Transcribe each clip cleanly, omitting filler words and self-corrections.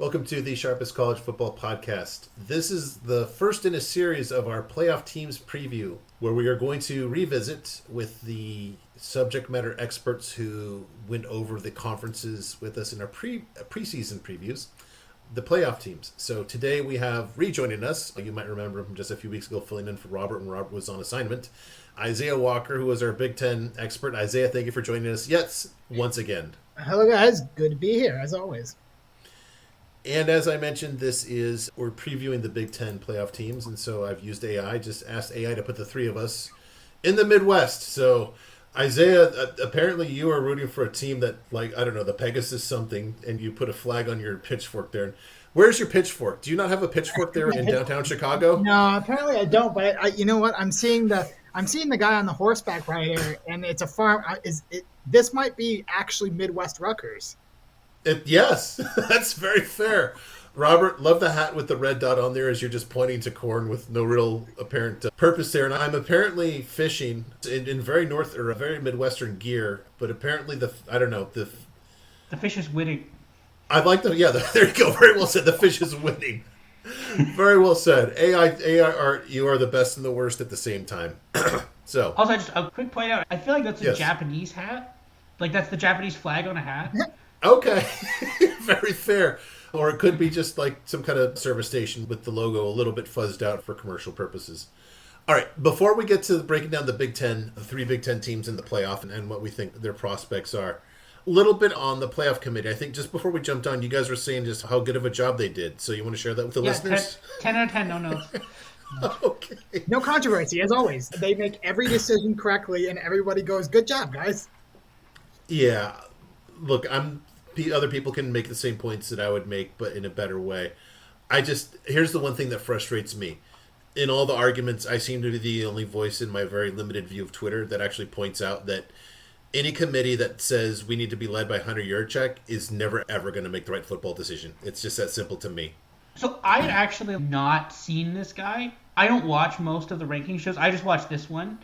Welcome to the Sharpest College Football Podcast. This is the first in a series of our playoff teams preview, where we are going to revisit with the subject matter experts who went over the conferences with us in our preseason previews, the playoff teams. So today we have rejoining us, you might remember him just a few weeks ago filling in for Robert when Robert was on assignment, Isaiah Walker, who was our Big Ten expert. Isaiah, thank you for joining us once again. Hello guys, good to be here as always. And as I mentioned, we're previewing the Big Ten playoff teams, and so I've used AI, just asked AI to put the three of us in the Midwest. So, Isaiah, apparently you are rooting for a team that, the Pegasus something, and you put a flag on your pitchfork there. Where's your pitchfork? Do you not have a pitchfork there in downtown Chicago? No, apparently I don't, but you know what? I'm seeing the guy on the horseback rider, and it's a farm. This might be actually Midwest Rutgers. Yes, that's very fair. Robert, love the hat with the red dot on there as you're just pointing to corn with no real apparent purpose there. And I'm apparently fishing in very very Midwestern gear, but apparently the fish is winning. I'd like to, there you go. Very well said. The fish is winning. Very well said. AI, you are the best and the worst at the same time. So. Also, just a quick point out. I feel like that's a Japanese hat. Like that's the Japanese flag on a hat. Okay, very fair. Or it could be just like some kind of service station with the logo a little bit fuzzed out for commercial purposes. All right, before we get to breaking down the Big Ten, the three Big Ten teams in the playoff and what we think their prospects are, a little bit on the playoff committee. I think just before we jumped on, you guys were saying just how good of a job they did. So you want to share that with the listeners? 10 out of 10, no notes. Okay. No controversy, as always. They make every decision correctly, and everybody goes, good job, guys. Yeah. Look, other people can make the same points that I would make, but in a better way. Here's the one thing that frustrates me. In all the arguments, I seem to be the only voice in my very limited view of Twitter that actually points out that any committee that says we need to be led by Hunter Yurachek is never, ever going to make the right football decision. It's just that simple to me. So I had actually not seen this guy. I don't watch most of the ranking shows. I just watched this one.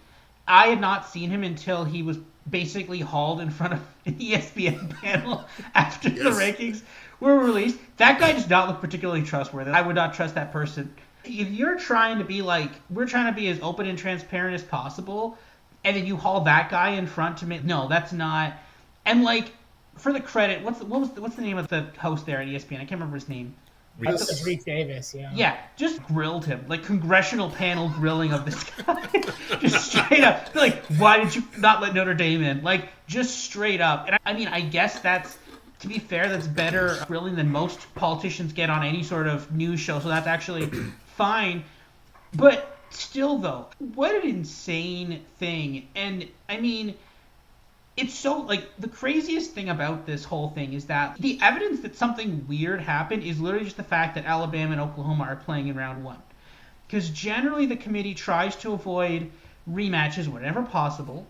I had not seen him until he was basically hauled in front of an ESPN panel after the rankings were released. That guy does not look particularly trustworthy. I would not trust that person. If you're trying to be we're trying to be as open and transparent as possible, and then you haul that guy in front to make, no, that's not. And for the credit, what's the name of the host there at ESPN? I can't remember his name. Reese Davis, yeah. Yeah, just grilled him. Congressional panel grilling of this guy. Just straight up. Why did you not let Notre Dame in? Just straight up. And I guess that's, to be fair, that's better grilling than most politicians get on any sort of news show. So that's actually fine. But still, though, what an insane thing. And, it's so, the craziest thing about this whole thing is that the evidence that something weird happened is literally just the fact that Alabama and Oklahoma are playing in round one. Because generally the committee tries to avoid rematches whenever possible,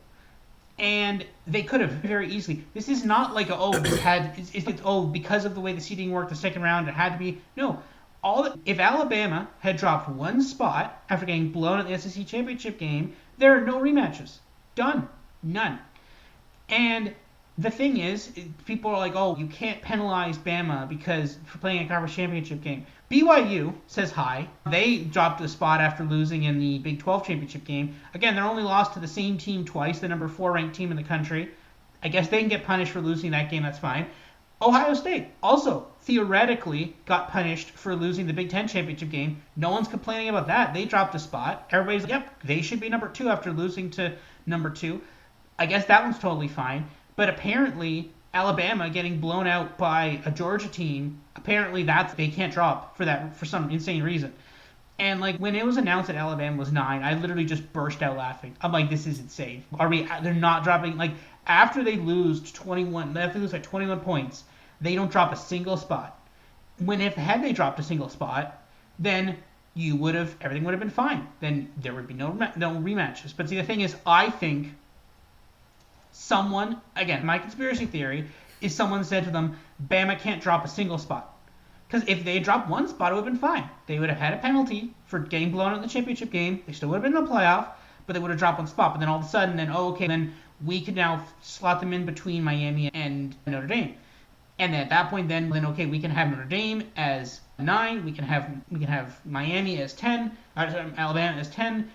and they could have very easily. This is not because of the way the seeding worked the second round, it had to be. No. If Alabama had dropped one spot after getting blown at the SEC championship game, there are no rematches. Done. None. And the thing is, people are like, oh, you can't penalize Bama for playing a conference championship game. BYU says hi. They dropped a spot after losing in the Big 12 championship game. Again, they're only lost to the same team twice, the number 4 ranked team in the country. I guess they can get punished for losing that game, that's fine. Ohio State also theoretically got punished for losing the Big 10 championship game. No one's complaining about that. They dropped a spot. Everybody's like, yep, they should be number 2 after losing to number 2. I guess that one's totally fine. But apparently, Alabama getting blown out by a Georgia team, apparently they can't drop for some insane reason. And when it was announced that Alabama was 9, I literally just burst out laughing. I'm like, this is insane. They're not dropping, after they lose 21 points, they don't drop a single spot. Had they dropped a single spot, then everything would have been fine. Then there would be no rematches. But see, the thing is, I think someone, again, my conspiracy theory is someone said to them, Bama can't drop a single spot. Because if they dropped one spot, it would have been fine. They would have had a penalty for getting blown out in the championship game. They still would have been in the playoff, but they would have dropped one spot. But then all of a sudden, then we could now slot them in between Miami and Notre Dame. And then at that point, then okay, we can have Notre Dame as 9. We can have Miami as 10. Alabama as 10.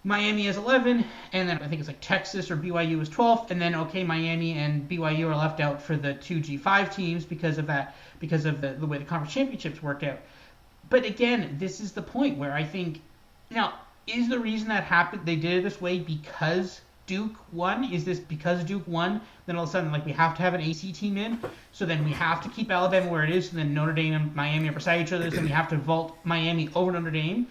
Miami as 11, and then I think it's like Texas or BYU as 12th, and then okay, Miami and BYU are left out for the 2G5 teams because of the way the conference championships worked out. But again, this is the point where I think, now, is the reason that happened, they did it this way because Duke won? Is this because Duke won? Then all of a sudden, like, we have to have an AC team in, so then we have to keep Alabama where it is, and then Notre Dame and Miami are beside each other, so then we have to vault Miami over Notre Dame.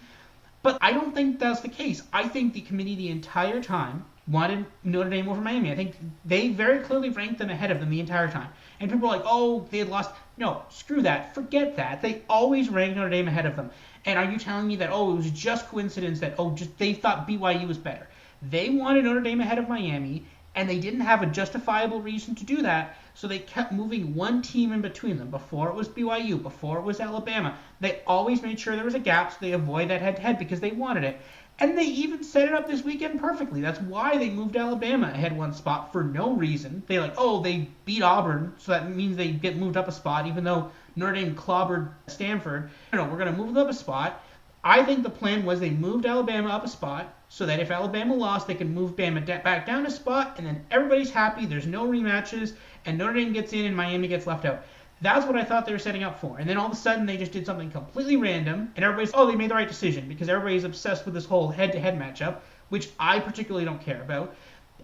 But I don't think that's the case. I think the committee the entire time wanted Notre Dame over Miami. I think they very clearly ranked them ahead of them the entire time. And people are like, oh, they had lost. No, screw that. Forget that. They always ranked Notre Dame ahead of them. And are you telling me that, oh, it was just coincidence that, oh, just they thought BYU was better? They wanted Notre Dame ahead of Miami, and they didn't have a justifiable reason to do that, so they kept moving one team in between them. Before it was BYU, before it was Alabama, they always made sure there was a gap so they avoid that head-to-head because they wanted it. And they even set it up this weekend perfectly. That's why they moved Alabama ahead one spot for no reason. They beat Auburn, so that means they get moved up a spot, even though Notre Dame clobbered Stanford. No, we're going to move them up a spot. I think the plan was they moved Alabama up a spot so that if Alabama lost, they can move Bama back down a spot, and then everybody's happy. There's no rematches, and Notre Dame gets in and Miami gets left out. That's what I thought they were setting up for. And then all of a sudden, they just did something completely random, and everybody's, oh, they made the right decision because everybody's obsessed with this whole head-to-head matchup, which I particularly don't care about.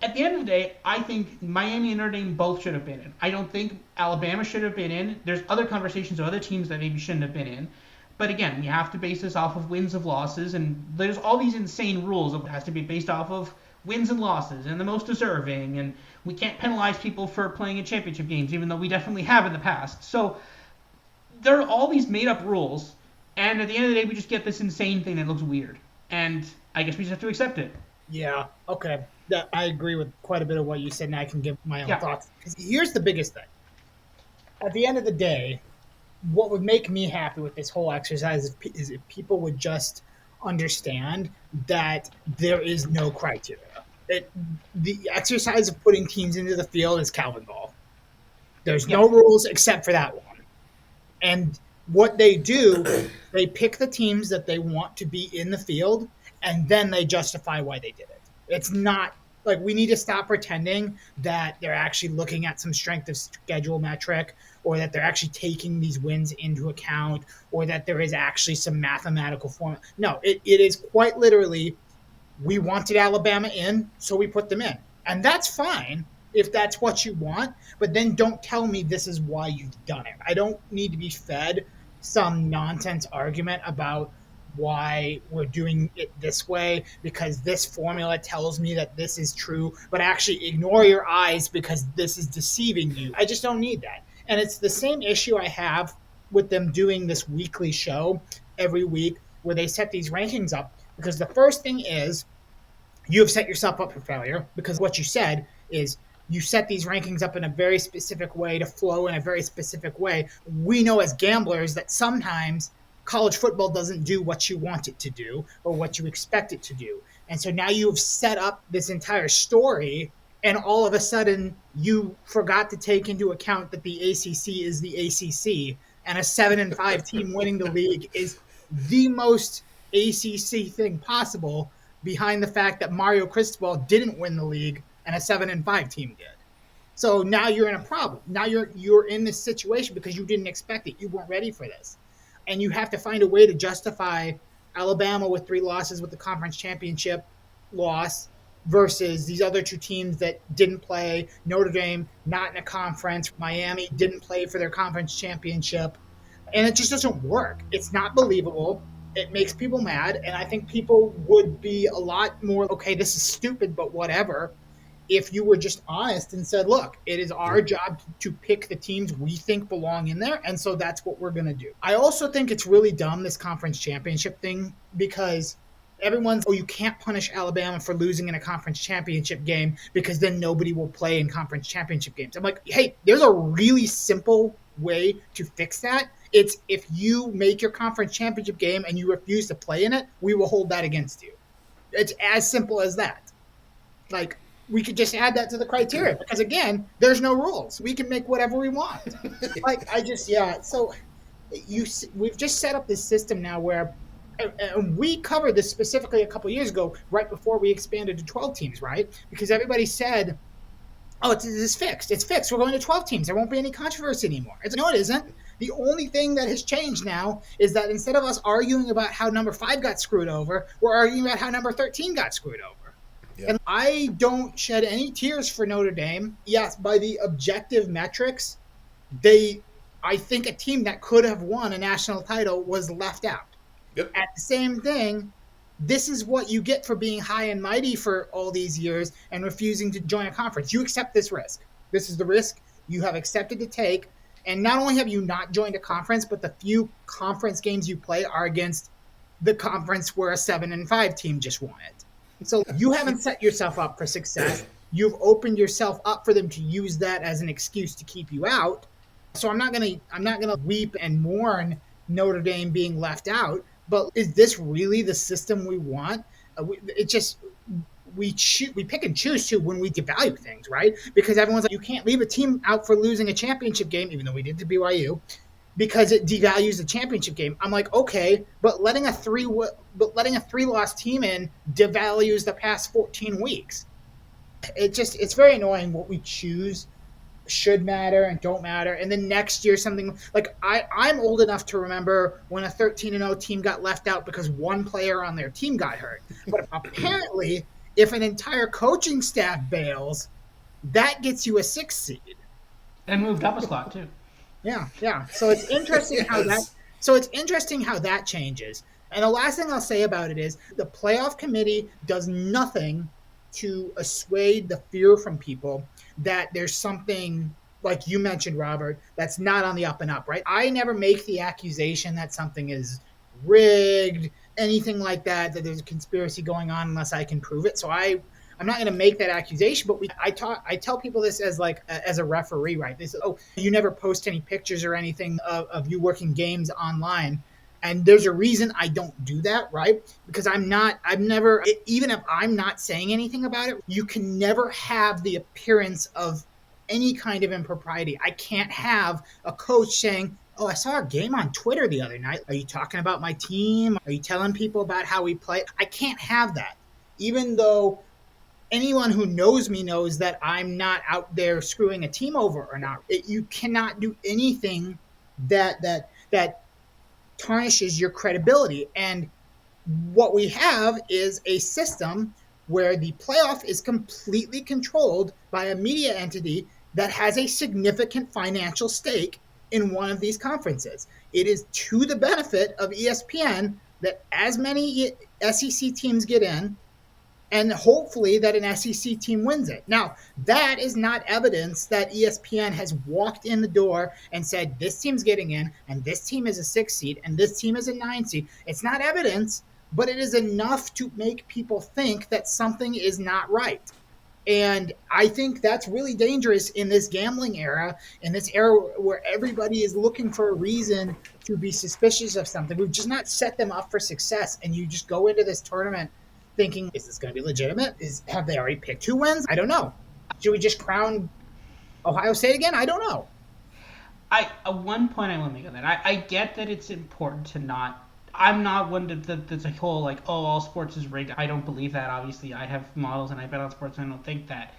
At the end of the day, I think Miami and Notre Dame both should have been in. I don't think Alabama should have been in. There's other conversations of other teams that maybe shouldn't have been in. But again, we have to base this off of wins of losses, and there's all these insane rules. It has to be based off of wins and losses and the most deserving, and we can't penalize people for playing in championship games, even though we definitely have in the past. So there are all these made-up rules, and at the end of the day, we just get this insane thing that looks weird. And I guess we just have to accept it. Yeah, okay. I agree with quite a bit of what you said, and I can give my own thoughts. Because here's the biggest thing. At the end of the day, what would make me happy with this whole exercise is if people would just understand that there is no criteria. The exercise of putting teams into the field is Calvin ball. There's no rules except for that one. And what they do, they pick the teams that they want to be in the field, and then they justify why they did it. It's not like we need to stop pretending that they're actually looking at some strength of schedule metric, or that they're actually taking these wins into account, or that there is actually some mathematical formula. No, it is quite literally, we wanted Alabama in, so we put them in. And that's fine if that's what you want, but then don't tell me this is why you've done it. I don't need to be fed some nonsense argument about why we're doing it this way because this formula tells me that this is true, but actually ignore your eyes because this is deceiving you. I just don't need that. And it's the same issue I have with them doing this weekly show every week where they set these rankings up, because the first thing is you have set yourself up for failure, because what you said is you set these rankings up in a very specific way to flow in a very specific way. We know as gamblers that sometimes college football doesn't do what you want it to do or what you expect it to do. And so now you've set up this entire story, and all of a sudden you forgot to take into account that the ACC is the ACC, and a 7-5 team winning the league is the most ACC thing possible, behind the fact that Mario Cristobal didn't win the league and a 7-5 team did. So now you're in a problem. Now you're in this situation because you didn't expect it. You weren't ready for this. And you have to find a way to justify Alabama with 3 losses with the conference championship loss versus these other 2 teams that didn't play. Notre Dame, not in a conference. Miami didn't play for their conference championship. And it just doesn't work. It's not believable. It makes people mad. And I think people would be a lot more, okay, this is stupid, but whatever, if you were just honest and said, look, it is our job to pick the teams we think belong in there, and so that's what we're going to do. I also think it's really dumb, this conference championship thing, because everyone's, you can't punish Alabama for losing in a conference championship game because then nobody will play in conference championship games. I'm like, hey, there's a really simple way to fix that. It's if you make your conference championship game and you refuse to play in it, we will hold that against you. It's as simple as that. Like, we could just add that to the criteria because, again, there's no rules. We can make whatever we want. So we've just set up this system now where, and we covered this specifically a couple years ago, right before we expanded to 12 teams, right? Because everybody said, oh, it's fixed. It's fixed. We're going to 12 teams. There won't be any controversy anymore. No, it isn't. The only thing that has changed now is that instead of us arguing about how number 5 got screwed over, we're arguing about how number 13 got screwed over. Yeah. And I don't shed any tears for Notre Dame. Yes, by the objective metrics, I think a team that could have won a national title was left out. Yep. At the same thing, this is what you get for being high and mighty for all these years and refusing to join a conference. You accept this risk. This is the risk you have accepted to take. And not only have you not joined a conference, but the few conference games you play are against the conference where a 7-5 team just won it. So you haven't set yourself up for success. You've opened yourself up for them to use that as an excuse to keep you out. So I'm not gonna weep and mourn Notre Dame being left out. But is this really the system we want? We pick and choose too when we devalue things, right? Because everyone's like, you can't leave a team out for losing a championship game, even though we did to BYU, because it devalues the championship game. I'm like, okay, but letting a 3-loss team in devalues the past 14 weeks. It's very annoying what we choose should matter and don't matter. And then next year, something like I'm old enough to remember when a 13-0 team got left out because one player on their team got hurt. But apparently, if an entire coaching staff bails, that gets you a 6th seed. And moved up a slot too. Yeah. So it's interesting how that changes. And the last thing I'll say about it is the playoff committee does nothing to assuage the fear from people that there's something, like you mentioned, Robert, that's not on the up and up, right? I never make the accusation that something is rigged, anything like that there's a conspiracy going on unless I can prove it. So I'm not going to make that accusation, but I tell people this as a referee, right? They say, oh, you never post any pictures or anything of you working games online. And there's a reason I don't do that, right? Because even if I'm not saying anything about it, you can never have the appearance of any kind of impropriety. I can't have a coach saying, oh, I saw a game on Twitter the other night. Are you talking about my team? Are you telling people about how we play? I can't have that. Even though anyone who knows me knows that I'm not out there screwing a team over or not. You cannot do anything that tarnishes your credibility. And what we have is a system where the playoff is completely controlled by a media entity that has a significant financial stake in one of these conferences. It is to the benefit of ESPN that as many SEC teams get in, and hopefully that an SEC team wins it. Now, that is not evidence that ESPN has walked in the door and said, this team's getting in, and this team is a 6 seed, and this team is a 9 seed. It's not evidence, but it is enough to make people think that something is not right. And I think that's really dangerous in this gambling era, in this era where everybody is looking for a reason to be suspicious of something. We've just not set them up for success, and you just go into this tournament thinking, is this going to be legitimate? Have they already picked who wins? I don't know. Should we just crown Ohio State again? I don't know. One point I want to make on that. I get that it's important to not. I'm not one that's a whole like, oh, all sports is rigged. I don't believe that. Obviously, I have models and I bet on sports, and I don't think that.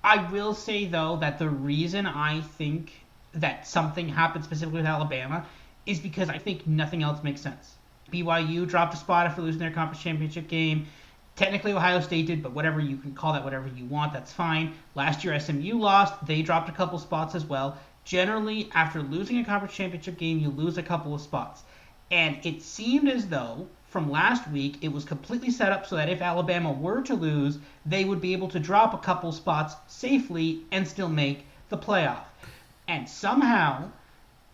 I will say though that the reason I think that something happened specifically with Alabama is because I think nothing else makes sense. BYU dropped a spot after losing their conference championship game. Technically, Ohio State did, but whatever, you can call that whatever you want. That's fine. Last year, SMU lost. They dropped a couple spots as well. Generally, after losing a conference championship game, you lose a couple of spots. And it seemed as though, from last week, it was completely set up so that if Alabama were to lose, they would be able to drop a couple spots safely and still make the playoff. And somehow,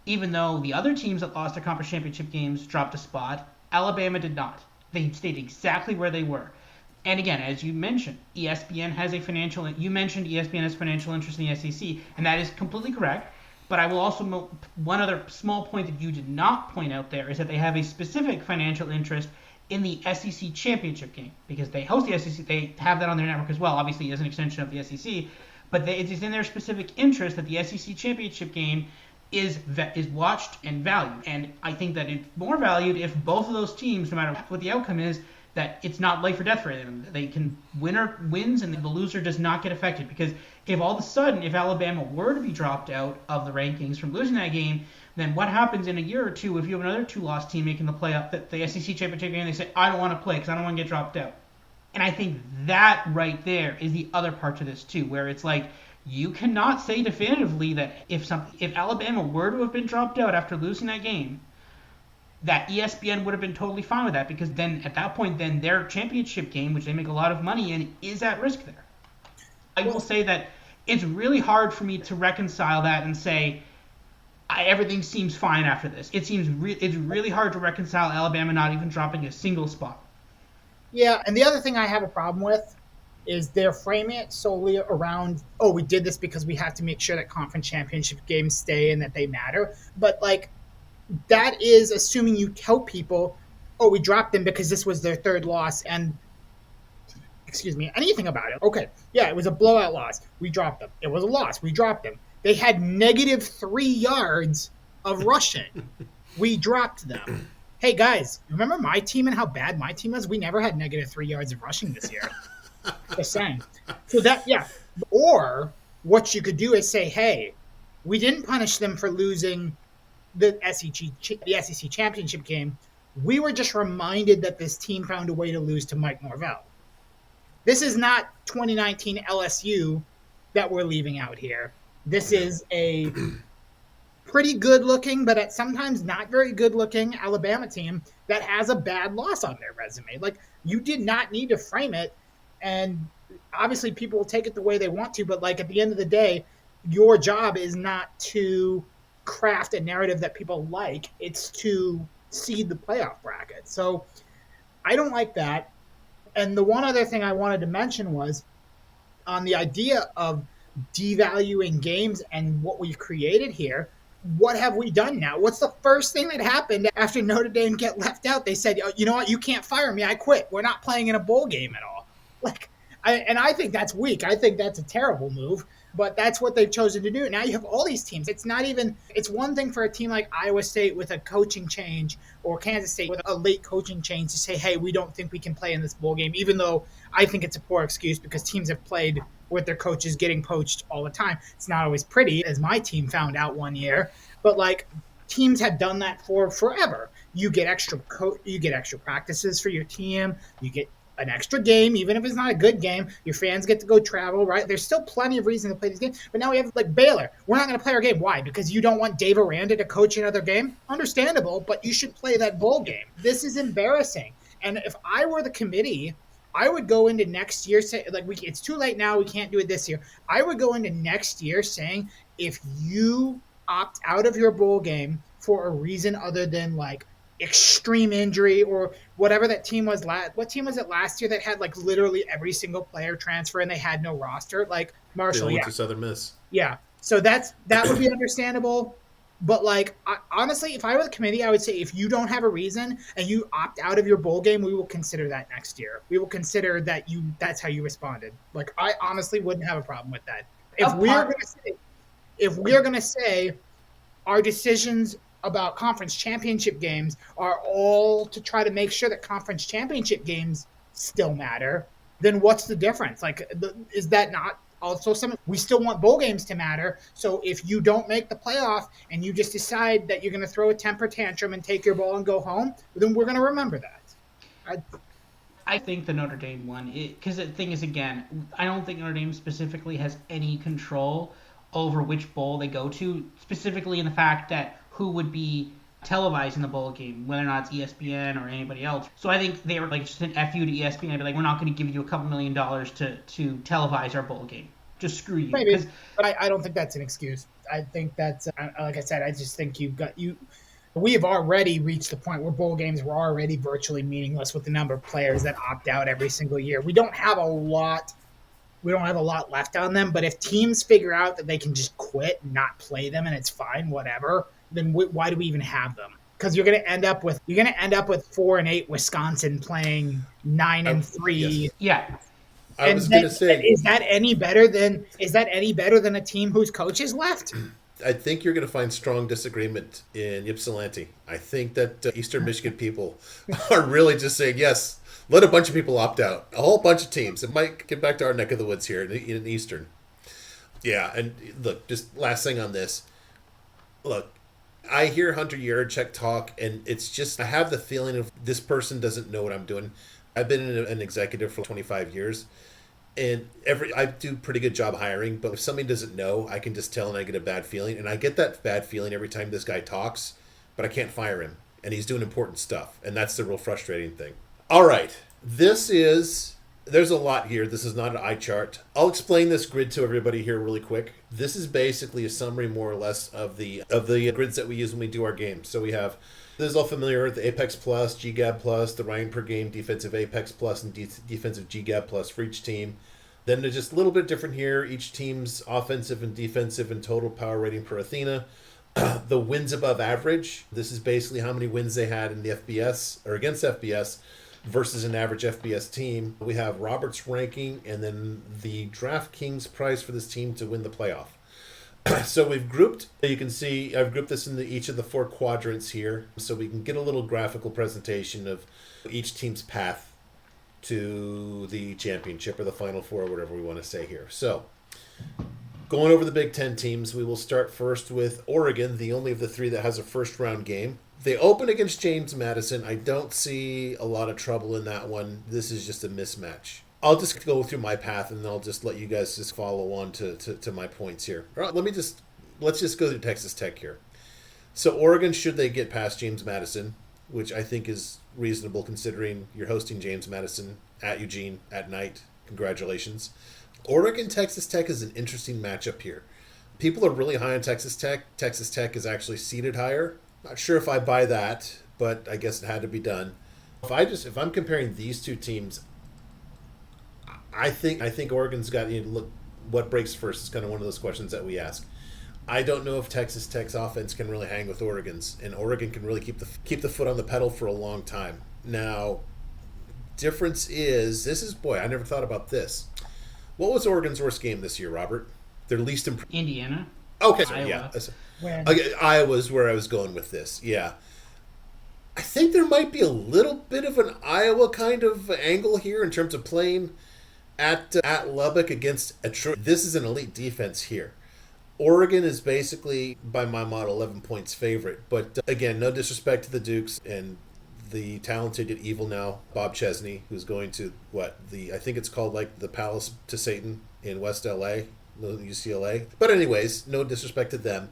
even though the other teams that lost their conference championship games dropped a spot, Alabama did not. They stayed exactly where they were. And again, as you mentioned, ESPN has a financial. You mentioned ESPN has financial interest in the SEC, and that is completely correct. But I will also one other small point that you did not point out there is that they have a specific financial interest in the SEC championship game, because they host the SEC. They have that on their network as well, obviously as an extension of the SEC. But it is in their specific interest that the SEC championship game is watched and valued. And I think that it's more valued if both of those teams, no matter what the outcome is, that it's not life or death for them. They can wins and the loser does not get affected. Because if all of a sudden, if Alabama were to be dropped out of the rankings from losing that game, then what happens in a year or two if you have another 2-loss team making the playoff, the SEC championship game, and they say, I don't want to play because I don't want to get dropped out. And I think that right there is the other part to this too, where it's like, you cannot say definitively that if Alabama were to have been dropped out after losing that game, that ESPN would have been totally fine with that, because then at that point, then their championship game, which they make a lot of money in, is at risk there. I will say that it's really hard for me to reconcile that and say everything seems fine after this. It's really hard to reconcile Alabama not even dropping a single spot. Yeah, and the other thing I have a problem with is they're framing it solely around, oh, we did this because we have to make sure that conference championship games stay and that they matter. But, like, that is assuming you tell people, oh, we dropped them because this was their third loss and, anything about it. Okay, yeah, it was a blowout loss. We dropped them. It was a loss. We dropped them. They had -3 yards of rushing. We dropped them. Hey, guys, remember my team and how bad my team was? We never had -3 yards of rushing this year. Just saying. So that, yeah. Or what you could do is say, hey, we didn't punish them for losing the SEC championship game. We were just reminded that this team found a way to lose to Mike Norvell. This is not 2019 LSU that we're leaving out here. This is a pretty good-looking, but at sometimes not very good-looking Alabama team that has a bad loss on their resume. Like, you did not need to frame it, and obviously people will take it the way they want to, but, like, at the end of the day, your job is not to craft a narrative that people like. It's to seed the playoff bracket. So I don't like that. And the one other thing I wanted to mention was on the idea of devaluing games and what we've created here. What have we done now? What's the first thing that happened after Notre Dame get left out? They said, oh, you know what? You can't fire me. I quit. We're not playing in a bowl game at all. Like, I think that's weak. I think that's a terrible move, but that's what they've chosen to do. Now you have all these teams. It's one thing for a team like Iowa State with a coaching change or Kansas State with a late coaching change to say, hey, we don't think we can play in this bowl game, even though I think it's a poor excuse because teams have played with their coaches getting poached all the time. It's not always pretty, as my team found out one year, but like teams have done that for forever. You get extra practices for your team. You get an extra game, even if it's not a good game. Your fans get to go travel, right? There's still plenty of reason to play these games. But now we have like Baylor. We're not going to play our game. Why? Because you don't want Dave Aranda to coach another game? Understandable, but you should play that bowl game. This is embarrassing. And if I were the committee, I would go into next year saying, like, it's too late now. We can't do it this year. I would go into next year saying, if you opt out of your bowl game for a reason other than like extreme injury or whatever that team was what team was it last year that had like literally every single player transfer and they had no roster? Like Marshall, to Southern Miss. Yeah. So that would be understandable. But like honestly, if I were the committee, I would say if you don't have a reason and you opt out of your bowl game, we will consider that next year. We will consider that that's how you responded. Like I honestly wouldn't have a problem with that. If we're gonna say our decisions about conference championship games are all to try to make sure that conference championship games still matter, then what's the difference? Like, is that not also something? We still want bowl games to matter. So if you don't make the playoff and you just decide that you're going to throw a temper tantrum and take your ball and go home, then we're going to remember that. I think the Notre Dame one, because the thing is, again, I don't think Notre Dame specifically has any control over which bowl they go to, specifically in the fact that who would be televising the bowl game, whether or not it's ESPN or anybody else. So I think they were like just an FU to ESPN. I'd be like, we're not going to give you a couple $1 million to televise our bowl game. Just screw you. Maybe, but I don't think that's an excuse. I think that's, like I said, I just think we have already reached the point where bowl games were already virtually meaningless with the number of players that opt out every single year. We don't have a lot left on them, but if teams figure out that they can just quit and not play them and it's fine, whatever, then why do we even have them? because you're going to end up with 4-8 Wisconsin playing 9-3. Yes. Yeah. I was going to say, is that any better than a team whose coach is left? I think you're going to find strong disagreement in Ypsilanti. I think that Eastern Michigan people are really just saying, yes, let a bunch of people opt out. A whole bunch of teams. It might get back to our neck of the woods here in Eastern. Yeah, and look, just last thing on this. Look, I hear Hunter Yurachek talk, and it's just, I have the feeling of this person doesn't know what I'm doing. I've been an executive for 25 years. And I do a pretty good job hiring, but if somebody doesn't know, I can just tell and I get a bad feeling. And I get that bad feeling every time this guy talks, but I can't fire him. And he's doing important stuff. And that's the real frustrating thing. All right. There's a lot here. This is not an eye chart. I'll explain this grid to everybody here really quick. This is basically a summary more or less of the grids that we use when we do our games. So we have, this is all familiar, the Apex Plus, GGAB Plus, the Ryan per game, defensive Apex Plus, and defensive GGAB Plus for each team. Then they're just a little bit different here. Each team's offensive and defensive and total power rating per Athena. The wins above average. This is basically how many wins they had in the FBS or against FBS versus an average FBS team. We have Robert's ranking and then the DraftKings price for this team to win the playoff. So we've grouped, you can see I've grouped this into each of the 4 quadrants here so we can get a little graphical presentation of each team's path to the championship or the Final Four, or whatever we want to say here. So going over the Big Ten teams, we will start first with Oregon, the only of the 3 that has a first round game. They open against James Madison. I don't see a lot of trouble in that one. This is just a mismatch. I'll just go through my path and I'll just let you guys just follow on to my points here. All right, let's just go to Texas Tech here. So Oregon, should they get past James Madison, which I think is reasonable considering you're hosting James Madison at Eugene at night. Congratulations. Oregon, Texas Tech is an interesting matchup here. People are really high on Texas Tech. Texas Tech is actually seeded higher. Not sure if I buy that, but I guess it had to be done. If I'm comparing these two teams, I think Oregon's got, look, what breaks first is kind of one of those questions that we ask. I don't know if Texas Tech's offense can really hang with Oregon's, and Oregon can really keep the foot on the pedal for a long time. Now, difference is, I never thought about this. What was Oregon's worst game this year, Robert? Their least impressive. Indiana. Okay, so yeah. Iowa's where I was going with this. Yeah. I think there might be a little bit of an Iowa kind of angle here in terms of playing at Lubbock against a this is an elite defense here. Oregon is basically, by my model, 11 points favorite. But again, no disrespect to the Dukes and the talented yet evil now Bob Chesney, who's going to I think it's called like the Palace to Satan in West LA, UCLA. But anyways, no disrespect to them.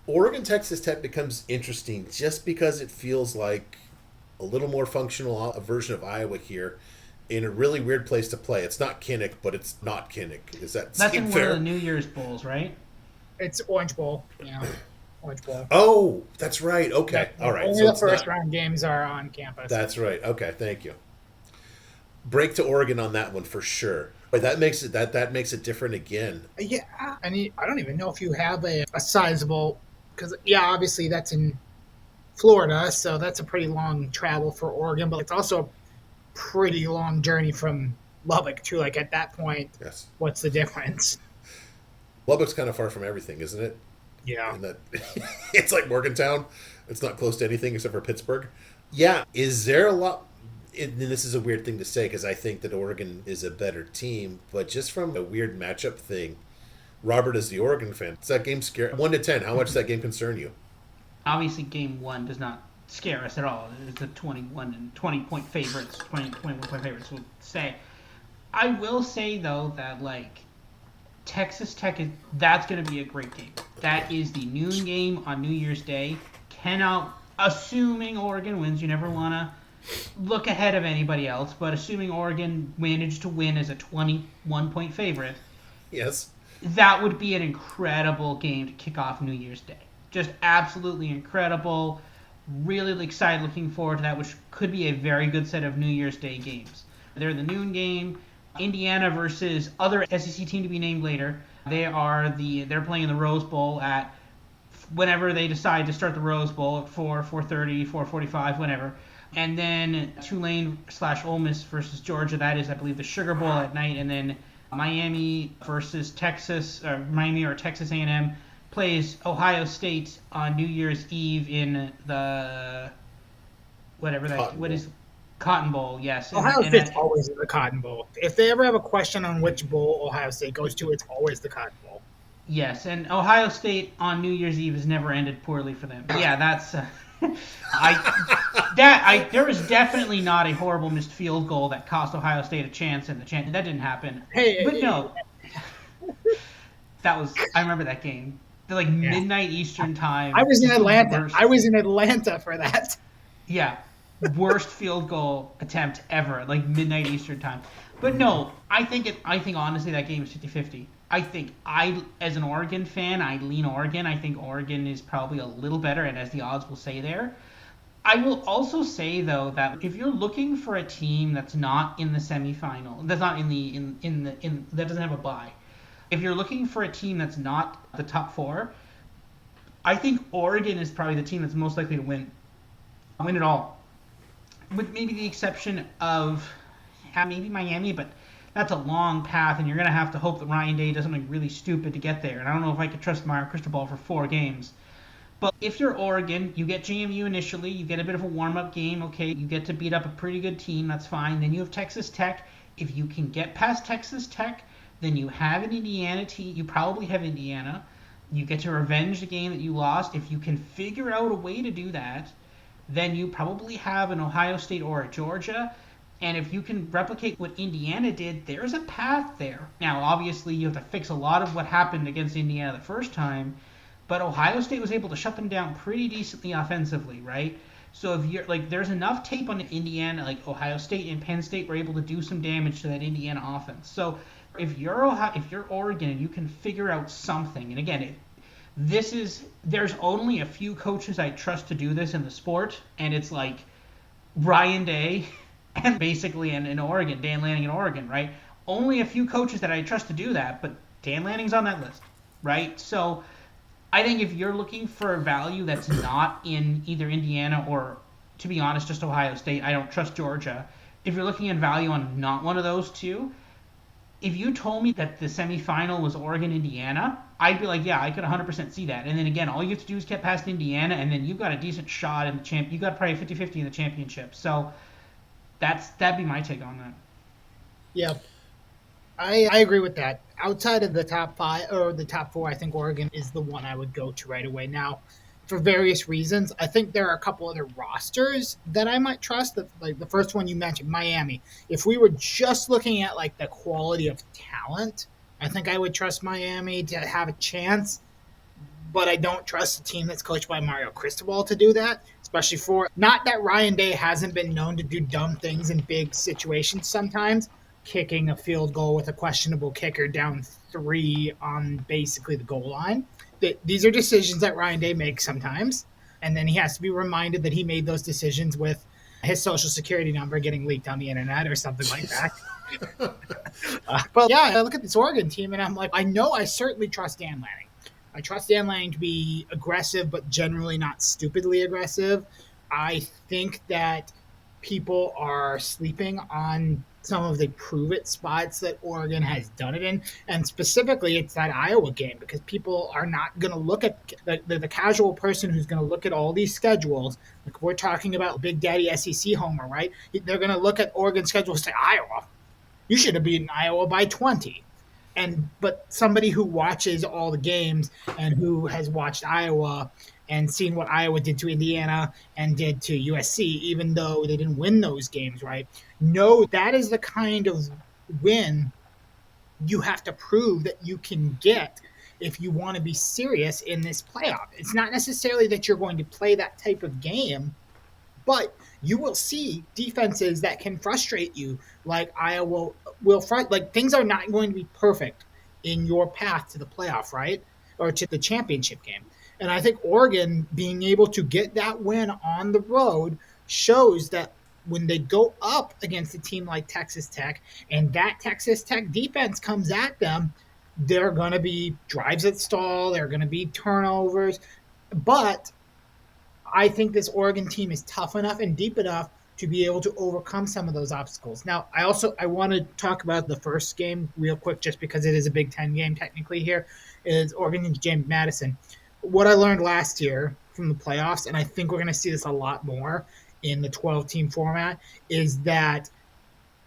Oregon Texas Tech becomes interesting just because it feels like a little more functional version of Iowa here in a really weird place to play. It's not Kinnick, but it's not Kinnick. That's in fair? One of the New Year's Bowls, right? It's Orange Bowl. Yeah. Orange Bowl. Oh, that's right. Okay. Yeah, all right. Only the first round games are on campus. That's right. Okay, thank you. Break to Oregon on that one for sure. But that makes it different again. Yeah, I don't even know if you have a sizable, because obviously that's in Florida, so that's a pretty long travel for Oregon, but it's also a pretty long journey from Lubbock too. Like at that point, yes. What's the difference? Lubbock's kind of far from everything, isn't it? Yeah. It's like Morgantown. It's not close to anything except for Pittsburgh. Yeah. Is there a lot... And this is a weird thing to say because I think that Oregon is a better team, but just from a weird matchup thing, Robert is the Oregon fan. Does that game scare... 1 to 10, how much does that game concern you? Obviously, game 1 does not scare us at all. It's a 20-point favorites, 21-point favorites would say. I will say, though, that, Texas Tech, that's going to be a great game. That is the noon game on New Year's Day. Assuming Oregon wins, you never want to look ahead of anybody else, but assuming Oregon managed to win as a 21-point favorite, yes, that would be an incredible game to kick off New Year's Day. Just absolutely incredible. Really excited, looking forward to that, which could be a very good set of New Year's Day games. They're the noon game. Indiana versus other SEC team to be named later. They're playing in the Rose Bowl at whenever they decide to start the Rose Bowl at 4:30, 4:45, whenever. And then Tulane/Ole Miss versus Georgia. That is, I believe, the Sugar Bowl at night. And then Miami versus Texas, or Miami or Texas A&M plays Ohio State on New Year's Eve in the Cotton Bowl, yes. Ohio State's always in the Cotton Bowl. If they ever have a question on which bowl Ohio State goes to, it's always the Cotton Bowl. Yes, and Ohio State on New Year's Eve has never ended poorly for them. Yeah, that's there was definitely not a horrible missed field goal that cost Ohio State a chance in the chance. That didn't happen. But no, I remember that game. The midnight Eastern time. I was in Atlanta. I was in Atlanta for that. Yeah, worst field goal attempt ever, midnight Eastern time. But no, I think honestly that game is 50-50. I think as an Oregon fan, I lean Oregon. I think Oregon is probably a little better, and as the odds will say there. I will also say though that if you're looking for a team that's not in the semifinal, that's not that doesn't have a bye. If you're looking for a team that's not the top four, I think Oregon is probably the team that's most likely to win it all, with maybe the exception of maybe Miami, but that's a long path, and you're going to have to hope that Ryan Day does something really stupid to get there. And I don't know if I could trust Mario Cristobal for 4 games. But if you're Oregon, you get JMU initially, you get a bit of a warm-up game, okay, you get to beat up a pretty good team, that's fine. Then you have Texas Tech. If you can get past Texas Tech, then you have an Indiana team. You probably have Indiana. You get to revenge the game that you lost. If you can figure out a way to do that, then you probably have an Ohio State or a Georgia. And if you can replicate what Indiana did, there's a path there. Now, obviously, you have to fix a lot of what happened against Indiana the first time, but Ohio State was able to shut them down pretty decently offensively, right? So if you're there's enough tape on Indiana, Ohio State and Penn State were able to do some damage to that Indiana offense. So if you're Oregon and you can figure out something, and again, there's only a few coaches I trust to do this in the sport, and it's Ryan Day. And basically in Oregon, Dan Lanning in Oregon, right? Only a few coaches that I trust to do that, but Dan Lanning's on that list, right? So I think if you're looking for a value that's not in either Indiana or, to be honest, just Ohio State, I don't trust Georgia. If you're looking at value on not one of those two, if you told me that the semifinal was Oregon-Indiana, I'd be yeah, I could 100% see that. And then again, all you have to do is get past Indiana, and then you've got a decent shot in the champ. You've got probably 50-50 in the championship. So that'd be my take on that. Yeah, I agree with that. Outside of the top 5 or the top 4, I think Oregon is the one I would go to right away. Now, for various reasons, I think there are a couple other rosters that I might trust. The first one you mentioned, Miami. If we were just looking at the quality of talent, I think I would trust Miami to have a chance. But I don't trust a team that's coached by Mario Cristobal to do that, especially not that Ryan Day hasn't been known to do dumb things in big situations sometimes, kicking a field goal with a questionable kicker down 3 on basically the goal line. These are decisions that Ryan Day makes sometimes, and then he has to be reminded that he made those decisions with his social security number getting leaked on the internet or something like that. But yeah, I look at this Oregon team, and I'm I certainly trust Dan Lanning. I trust Dan Lanning to be aggressive, but generally not stupidly aggressive. I think that people are sleeping on some of the prove-it spots that Oregon has done it in. And specifically, it's that Iowa game, because people are not going to look at the casual person who's going to look at all these schedules. We're talking about Big Daddy SEC homer, right? They're going to look at Oregon's schedule and say, Iowa, you should have beaten Iowa by 20. But somebody who watches all the games and who has watched Iowa and seen what Iowa did to Indiana and did to USC, even though they didn't win those games, right? No, that is the kind of win you have to prove that you can get if you want to be serious in this playoff. It's not necessarily that you're going to play that type of game, but you will see defenses that can frustrate you, like Iowa will. Things are not going to be perfect in your path to the playoff, right? Or to the championship game. And I think Oregon being able to get that win on the road shows that when they go up against a team like Texas Tech and that Texas Tech defense comes at them, there are going to be drives that stall. There are going to be turnovers. But I think this Oregon team is tough enough and deep enough to be able to overcome some of those obstacles. Now, I want to talk about the first game real quick, just because it is a Big Ten game technically. Here is Oregon and James Madison. What I learned last year from the playoffs, and I think we're going to see this a lot more in the 12-team format, is that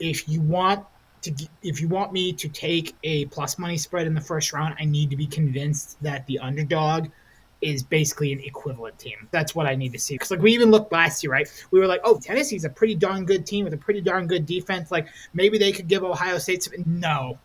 if you want me to take a plus money spread in the first round, I need to be convinced that the underdog is basically an equivalent team. That's what I need to see. Because we even looked last year, right? We were like, oh, Tennessee's a pretty darn good team with a pretty darn good defense. Like, maybe they could give Ohio State some. No,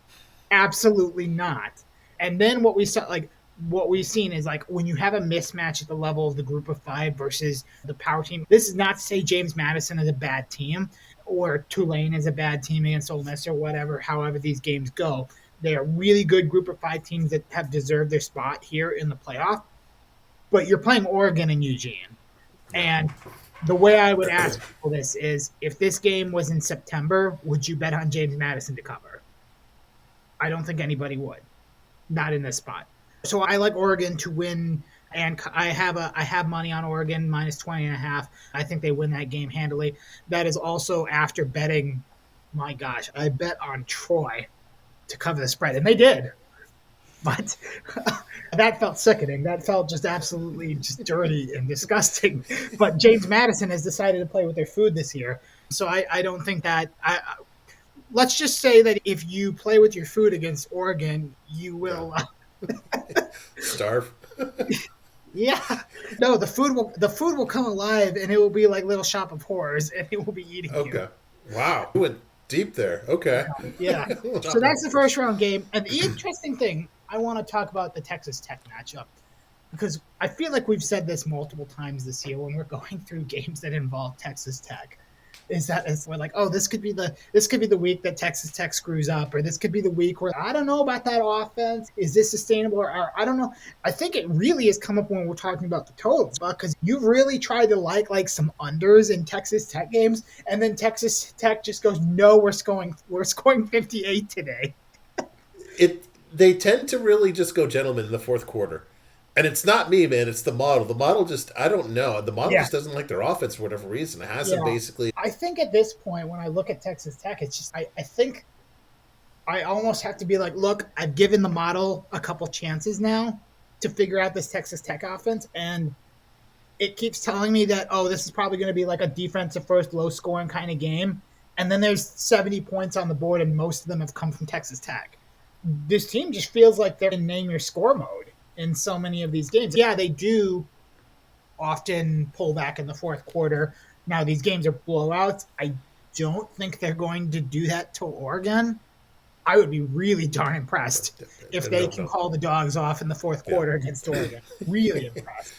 absolutely not. And then what we've seen is when you have a mismatch at the level of the group of five versus the power team. This is not to say James Madison is a bad team or Tulane is a bad team against Ole Miss or whatever, however these games go. They're a really good group of five teams that have deserved their spot here in the playoff. But you're playing Oregon and Eugene. And the way I would ask people this is, if this game was in September, would you bet on James Madison to cover? I don't think anybody would. Not in this spot. So I like Oregon to win, and I have money on Oregon minus 20.5. I think they win that game handily. That is also after betting, my gosh, I bet on Troy to cover the spread, and they did. But that felt sickening. That felt just absolutely just dirty and disgusting. But James Madison has decided to play with their food this year. So I don't think that let's just say that if you play with your food against Oregon, you will starve. Yeah. No, the food will come alive, and it will be like Little Shop of Horrors, and it will be eating you. Okay. Wow. You went deep there. Okay. Yeah. So that's the first round game. And the interesting thing, I want to talk about the Texas Tech matchup, because I feel like we've said this multiple times this year when we're going through games that involve Texas Tech, is that we're like, oh, this could be the week that Texas Tech screws up, or this could be the week where I don't know about that offense. Is this sustainable? Or I don't know. I think it really has come up when we're talking about the totals, because you've really tried to like some unders in Texas Tech games, and then Texas Tech just goes, no, we're scoring 58 today. They tend to really just go gentlemen in the fourth quarter. And it's not me, man. It's the model. The model just, I don't know. The model just doesn't like their offense for whatever reason. It has them basically. I think at this point, when I look at Texas Tech, it's just, I think I almost have to be like, look, I've given the model a couple chances now to figure out this Texas Tech offense. And it keeps telling me that, oh, this is probably going to be like a defensive first, low scoring kind of game. And then there's 70 points on the board, and most of them have come from Texas Tech. This team just feels like they're in name your score mode in so many of these games. Yeah, they do often pull back in the fourth quarter. Now, these games are blowouts. I don't think they're going to do that to Oregon. I would be really darn impressed if they can call the dogs off in the fourth quarter against Oregon. Really impressed.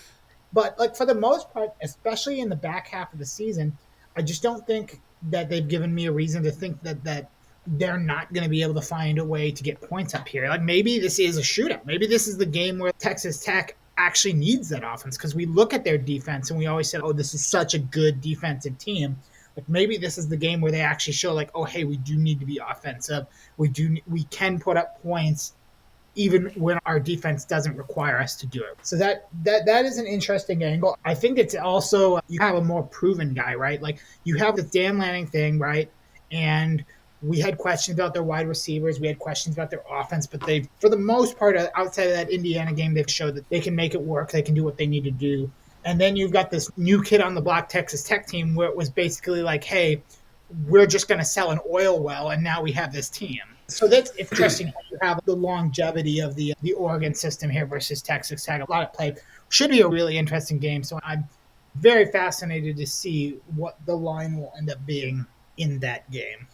But for the most part, especially in the back half of the season, I just don't think that they've given me a reason to think that they're not going to be able to find a way to get points up here. Maybe this is a shootout. Maybe this is the game where Texas Tech actually needs that offense, because we look at their defense and we always said, oh, this is such a good defensive team. Maybe this is the game where they actually show oh, hey, we do need to be offensive. We can put up points even when our defense doesn't require us to do it. So that is an interesting angle. I think it's also, you have a more proven guy, right? You have the Dan Lanning thing, right? And we had questions about their wide receivers. We had questions about their offense, but they, for the most part, outside of that Indiana game, they've showed that they can make it work. They can do what they need to do. And then you've got this new kid on the block Texas Tech team where it was basically hey, we're just going to sell an oil well, and now we have this team. So that's interesting how you have the longevity of the Oregon system here versus Texas Tech. A lot of play. Should be a really interesting game. So I'm very fascinated to see what the line will end up being in that game.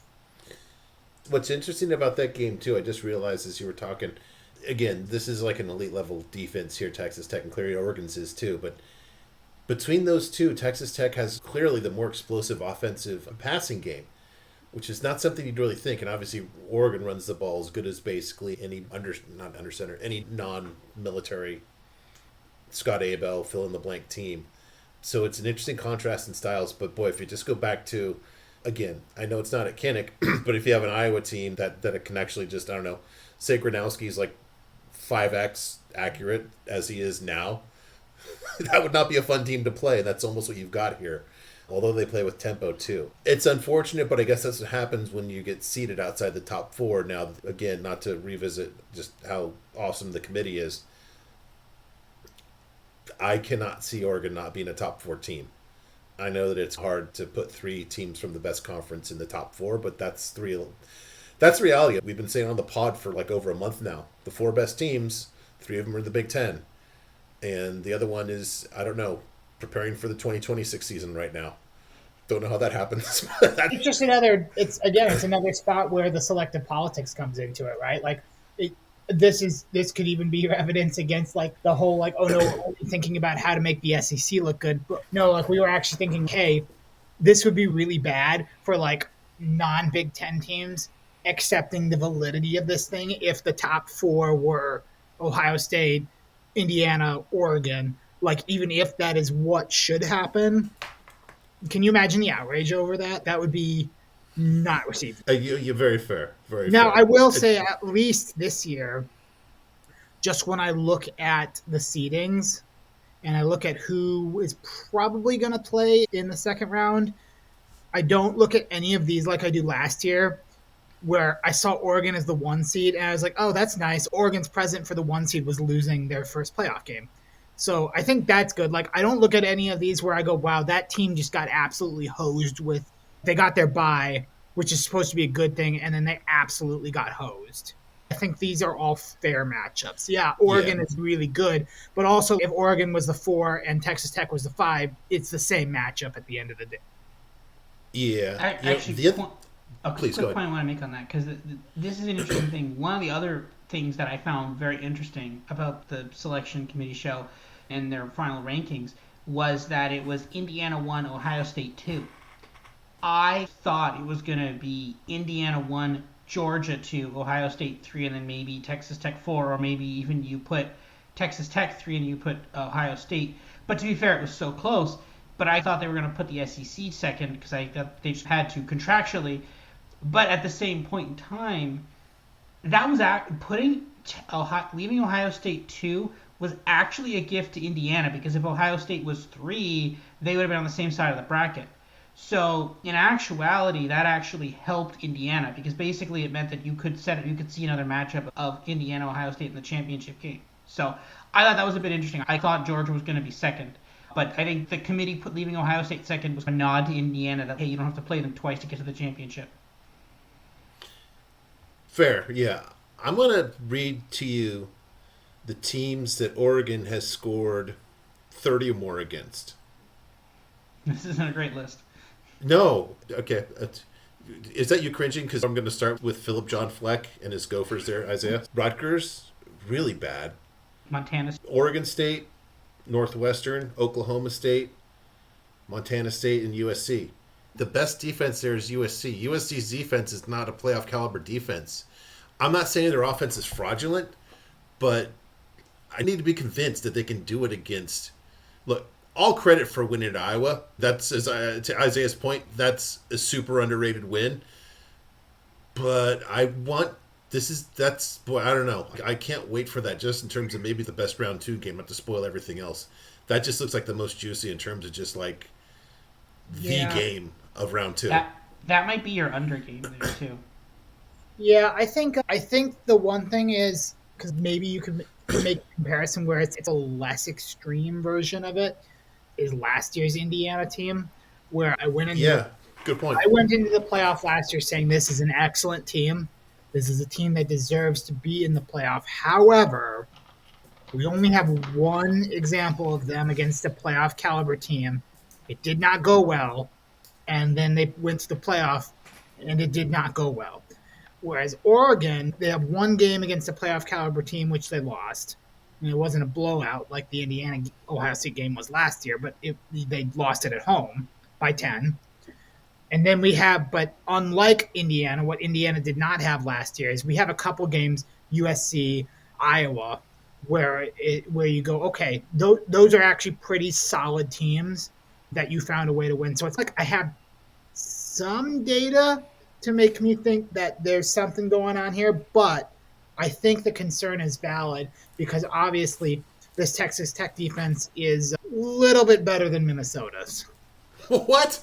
What's interesting about that game, too, I just realized as you were talking, again, this is like an elite level defense here, Texas Tech, and clearly Oregon's is too, but between those two, Texas Tech has clearly the more explosive offensive passing game, which is not something you'd really think. And obviously, Oregon runs the ball as good as basically any any non-military Scott Abel fill-in-the-blank team. So it's an interesting contrast in styles, but boy, if you just go back to, again, I know it's not at Kinnick, but if you have an Iowa team that it can actually just, I don't know, say Gronowski's 5X accurate as he is now, That would not be a fun team to play. That's almost what you've got here. Although they play with tempo too. It's unfortunate, but I guess that's what happens when you get seated outside the top four. Now, again, not to revisit just how awesome the committee is, I cannot see Oregon not being a top four team. I know that it's hard to put three teams from the best conference in the top four, but that's reality. We've been saying on the pod for like over a month now. The four best teams, three of them are the Big Ten. And the other one is, I don't know, preparing for the 2026 season right now. Don't know how that happens. It's just it's another spot where the selective politics comes into it, right? Like, this could even be your evidence against like the whole like, oh no, we're only thinking about how to make the SEC look good. But no, like we were actually thinking, hey, this would be really bad for like non-Big Ten teams accepting the validity of this thing if the top four were Ohio State, Indiana, Oregon. Like, even if that is what should happen, can you imagine the outrage over that? That would be not received. You're very fair. Very now, fair. I will say, at least this year, just when I look at the seedings and I look at who is probably going to play in the second round, I don't look at any of these like I do last year, where I saw Oregon as the one seed, and I was like, oh, that's nice. Oregon's present for the one seed was losing their first playoff game. So I think that's good. Like, I don't look at any of these where I go, wow, that team just got absolutely hosed with, they got their bye, which is supposed to be a good thing, and then they absolutely got hosed. I think these are all fair matchups. Yeah, Oregon is really good, but also if Oregon was the 4 and Texas Tech was the 5, it's the same matchup at the end of the day. Yeah. Quick point I want to make on that, because this is an interesting thing. One of the other things that I found very interesting about the selection committee show and their final rankings was that it was Indiana 1, Ohio State 2. I thought it was going to be Indiana 1, Georgia 2, Ohio State 3, and then maybe Texas Tech 4, or maybe even you put Texas Tech 3 and you put Ohio State. But to be fair, it was so close. But I thought they were going to put the SEC second because I thought they just had to contractually. But at the same point in time, that was leaving Ohio State 2 was actually a gift to Indiana, because if Ohio State was 3, they would have been on the same side of the bracket. So in actuality, that actually helped Indiana, because basically it meant that you could see another matchup of Indiana Ohio State in the championship game. So I thought that was a bit interesting. I thought Georgia was going to be second, but I think the committee leaving Ohio State second was a nod to Indiana that, hey, you don't have to play them twice to get to the championship. Fair, yeah. I'm going to read to you the teams that Oregon has scored 30 or more against. This isn't a great list. No. Okay. Is that you cringing? Because I'm going to start with Philip John Fleck and his Gophers there, Isaiah. Rutgers, really bad. Montana. Oregon State, Northwestern, Oklahoma State, Montana State, and USC. The best defense there is USC. USC's defense is not a playoff caliber defense. I'm not saying their offense is fraudulent, but I need to be convinced that they can do it against. Look, all credit for winning at Iowa. That's, to Isaiah's point, that's a super underrated win. But I don't know. I can't wait for that, just in terms of maybe the best round 2 game, not to spoil everything else. That just looks like the most juicy in terms of just like the game of round 2. That might be your under game there too. Yeah, I think the one thing is, because maybe you could make a comparison where it's a less extreme version of it, is last year's Indiana team, where I went into good point. I went into the playoff last year saying this is an excellent team. This is a team that deserves to be in the playoff. However, we only have one example of them against a playoff caliber team. It did not go well, and then they went to the playoff, and it did not go well. Whereas Oregon, they have one game against a playoff caliber team, which they lost. And it wasn't a blowout like the Indiana-Ohio State game was last year, but they lost it at home by 10. And then but unlike Indiana, what Indiana did not have last year is we have a couple games, USC, Iowa, where you go, okay, those are actually pretty solid teams that you found a way to win. So it's like I have some data to make me think that there's something going on here, but I think the concern is valid because obviously this Texas Tech defense is a little bit better than Minnesota's. What?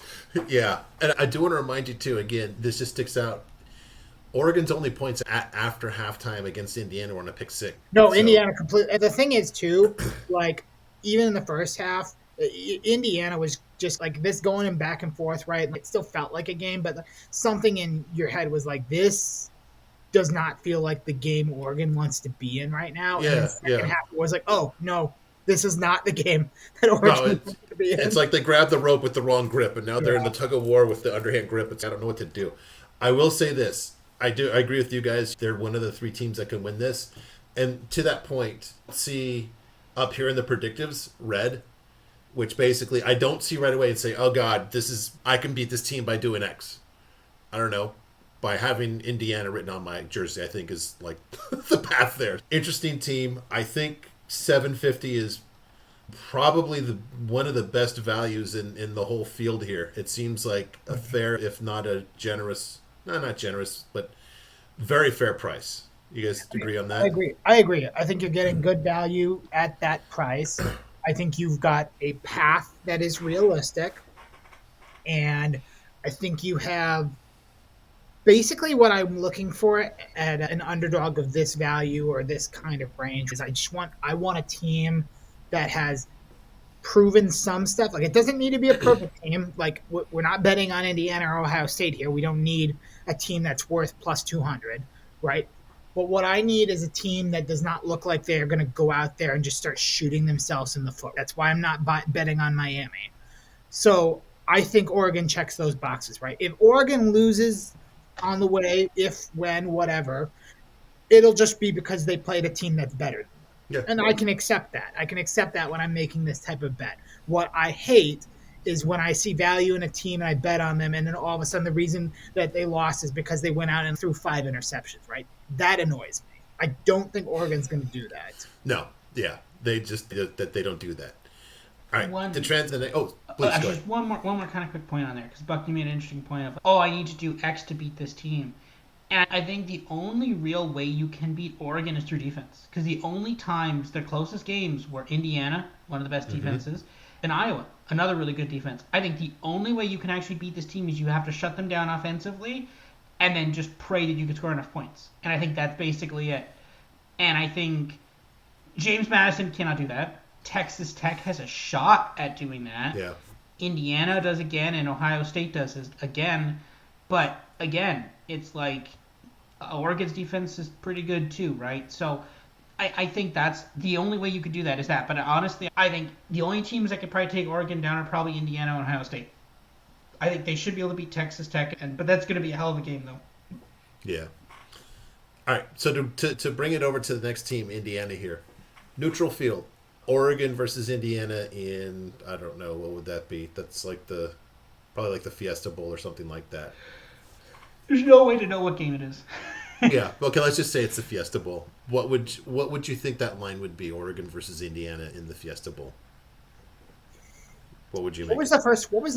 Yeah. And I do want to remind you, too, again, this just sticks out. Oregon's only points after halftime against Indiana were on a pick six. No, so. Indiana completely. The thing is, too, like, even in the first half, Indiana was just like this going in back and forth, right? It still felt like a game, but something in your head was like, this does not feel like the game Oregon wants to be in right now. Yeah, and the second half was like, oh, no, this is not the game that Oregon wants to be in. It's like they grabbed the rope with the wrong grip, and now they're in the tug of war with the underhand grip. I don't know what to do. I will say this. I agree with you guys. They're one of the 3 teams that can win this. And to that point, see up here in the predictives, red, which basically I don't see right away and say, oh, God, I can beat this team by doing X. I don't know. By having Indiana written on my jersey, I think is like the path there. Interesting team. I think 750 is probably one of the best values in the whole field here. It seems like a fair, if not a generous, not generous, but very fair price. You guys agree on that? I agree. I think you're getting good value at that price. I think you've got a path that is realistic. And I think you have basically what I'm looking for at an underdog of this value or this kind of range is I want a team that has proven some stuff. Like, it doesn't need to be a perfect team. Like, we're not betting on Indiana or Ohio State here. We don't need a team that's worth plus 200, right? But what I need is a team that does not look like they're going to go out there and just start shooting themselves in the foot. That's why I'm not betting on Miami. So I think Oregon checks those boxes, right? If Oregon loses on the way, if, when, whatever, it'll just be because they played a team that's better. Yeah. And I can accept that. I can accept that when I'm making this type of bet. What I hate is when I see value in a team and I bet on them, and then all of a sudden the reason that they lost is because they went out and threw 5 interceptions, right? That annoys me. I don't think Oregon's going to do that. No. Yeah. They just that they don't do that. All right. Just one more kind of quick point on there, because Buck, you made an interesting point of, I need to do X to beat this team. And I think the only real way you can beat Oregon is through defense. Because the only times their closest games were Indiana, one of the best defenses, and Iowa, another really good defense. I think the only way you can actually beat this team is you have to shut them down offensively and then just pray that you can score enough points. And I think that's basically it. And I think James Madison cannot do that. Texas Tech has a shot at doing that. Yeah. Indiana does again, and Ohio State does again. But again, it's like Oregon's defense is pretty good too, right? So I think that's the only way you could do that is that. But honestly, I think the only teams that could probably take Oregon down are probably Indiana and Ohio State. I think they should be able to beat Texas Tech, but that's going to be a hell of a game, though. Yeah. All right, so to bring it over to the next team, Indiana here. Neutral field. Oregon versus Indiana in, I don't know, what would that be? That's like probably like the Fiesta Bowl or something like that. There's no way to know what game it is. Yeah. Okay, let's just say it's the Fiesta Bowl. What would you think that line would be, Oregon versus Indiana in the Fiesta Bowl? What would you make? What was the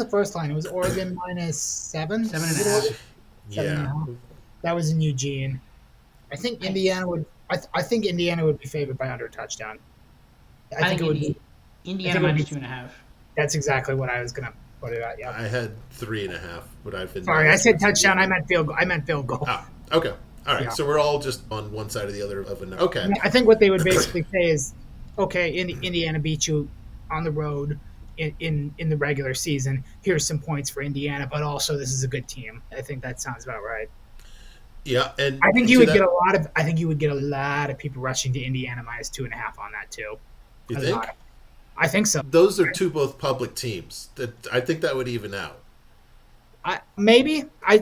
first line? It was Oregon -7? 7.5. Yeah. That was in Eugene. I think Indiana would be favored by under a touchdown. I think it would be Indiana -2.5. That's exactly what I was gonna put it at. Yeah. I had 3.5, but I've been. Sorry, I said touchdown. I meant field goal. Ah, okay. All right. Yeah. So we're all just on one side or the other of a number. Okay. I think what they would basically say is, okay, Indiana beat you on the road in the regular season. Here's some points for Indiana, but also this is a good team. I think that sounds about right. Yeah, and I think you would get a lot of people rushing to Indiana -2.5 on that too. You think? I think so. Those are both public teams. I think that would even out. Maybe. I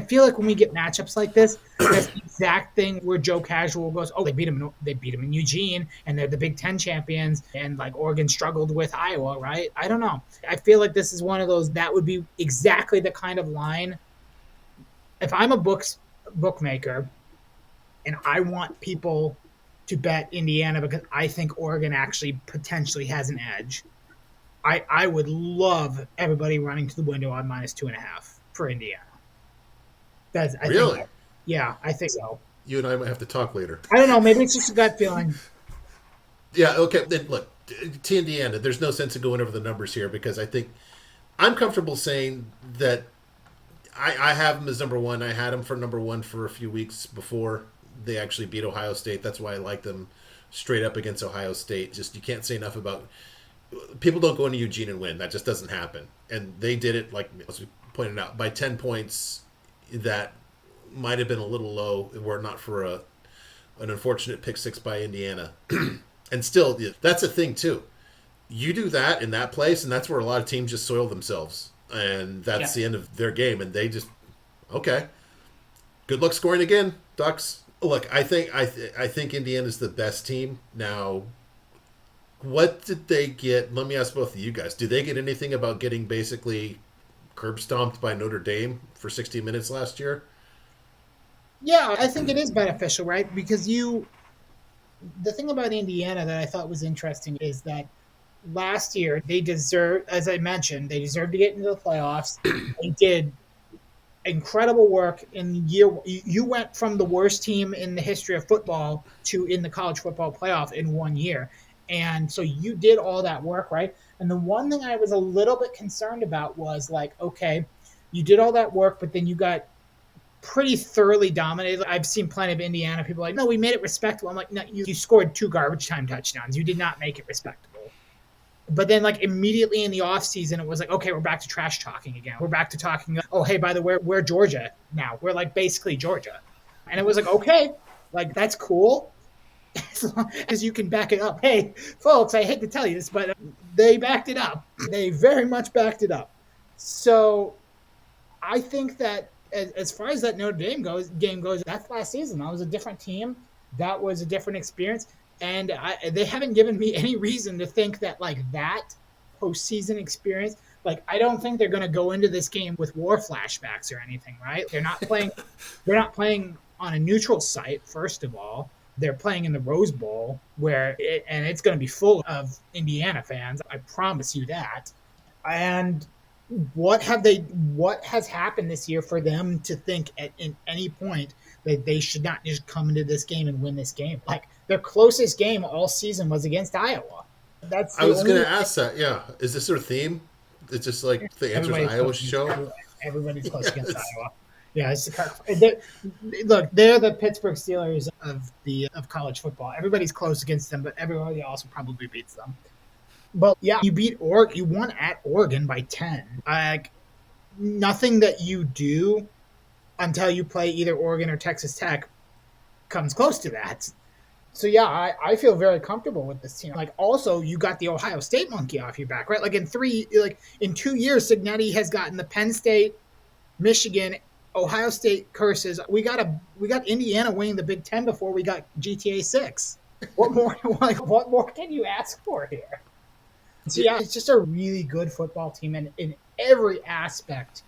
feel like when we get matchups like this, that's the exact thing where Joe Casual goes, "Oh, they beat them in Eugene, and they're the Big Ten champions, and like Oregon struggled with Iowa, right?" I don't know. I feel like this is one of those that would be exactly the kind of line. If I'm a bookmaker, and I want people to bet Indiana because I think Oregon actually potentially has an edge, I would love everybody running to the window on -2.5 for Indiana. Really? I think so. You and I might have to talk later. I don't know. Maybe it's just a gut feeling. Yeah, okay. Then look, to Indiana, there's no sense in going over the numbers here because I think I'm comfortable saying that I have them as number one. I had them for number one for a few weeks before they actually beat Ohio State. That's why I like them straight up against Ohio State. Just you can't say enough about people don't go into Eugene and win. That just doesn't happen. And they did it, like as we pointed out, by 10 points. That might have been a little low were it not for an unfortunate pick six by Indiana. And still, that's a thing too. You do that in that place, and that's where a lot of teams just soil themselves, and that's the end of their game. And they just okay, good luck scoring again, Ducks. Look, I think Indiana's the best team now. What did they get? Let me ask both of you guys. Do they get anything about getting basically curb stomped by Notre Dame for 60 minutes last year? Yeah, I think it is beneficial, right? Because the thing about Indiana that I thought was interesting is that last year they deserved, as I mentioned, they deserved to get into the playoffs. They did incredible work in the year. You went from the worst team in the history of football to in the college football playoff in 1 year. And so you did all that work, right? And the one thing I was a little bit concerned about was like, okay, you did all that work, but then you got pretty thoroughly dominated. I've seen plenty of Indiana people like, no, we made it respectable. I'm like, no, you scored 2 garbage time touchdowns. You did not make it respectable. But then, like, immediately in the offseason, it was like, okay, we're back to trash talking again. We're back to talking, oh, hey, by the way, we're Georgia now. We're, like, basically Georgia. And it was like, okay, like, that's cool. As long as you can back it up. Hey, folks, I hate to tell you this, but they backed it up. They very much backed it up. So I think that as far as that Notre Dame game goes, that last season, that was a different team. That was a different experience. And they haven't given me any reason to think that like that postseason experience, like I don't think they're going to go into this game with war flashbacks or anything, right? They're not playing. They're not playing on a neutral site. First of all, they're playing in the Rose Bowl, and it's going to be full of Indiana fans. I promise you that. And what has happened this year for them to think in any point that they should not just come into this game and win this game? Like their closest game all season was against Iowa. I was going to ask that. Yeah, is this their theme? It's just like the Answers Iowa show. Everybody's close against Iowa. Yeah, look, they're the Pittsburgh Steelers of college football. Everybody's close against them, but everybody also probably beats them. But yeah, you beat Oregon. You won at Oregon by 10. Like nothing that you do until you play either Oregon or Texas Tech comes close to that. So yeah, I feel very comfortable with this team. Like also, you got the Ohio State monkey off your back, right? Like in 2 years, Signetti has gotten the Penn State, Michigan, Ohio State curses. We got Indiana winning the Big Ten before we got GTA 6. What more? What more can you ask for here? So yeah, it's just a really good football team, and in every aspect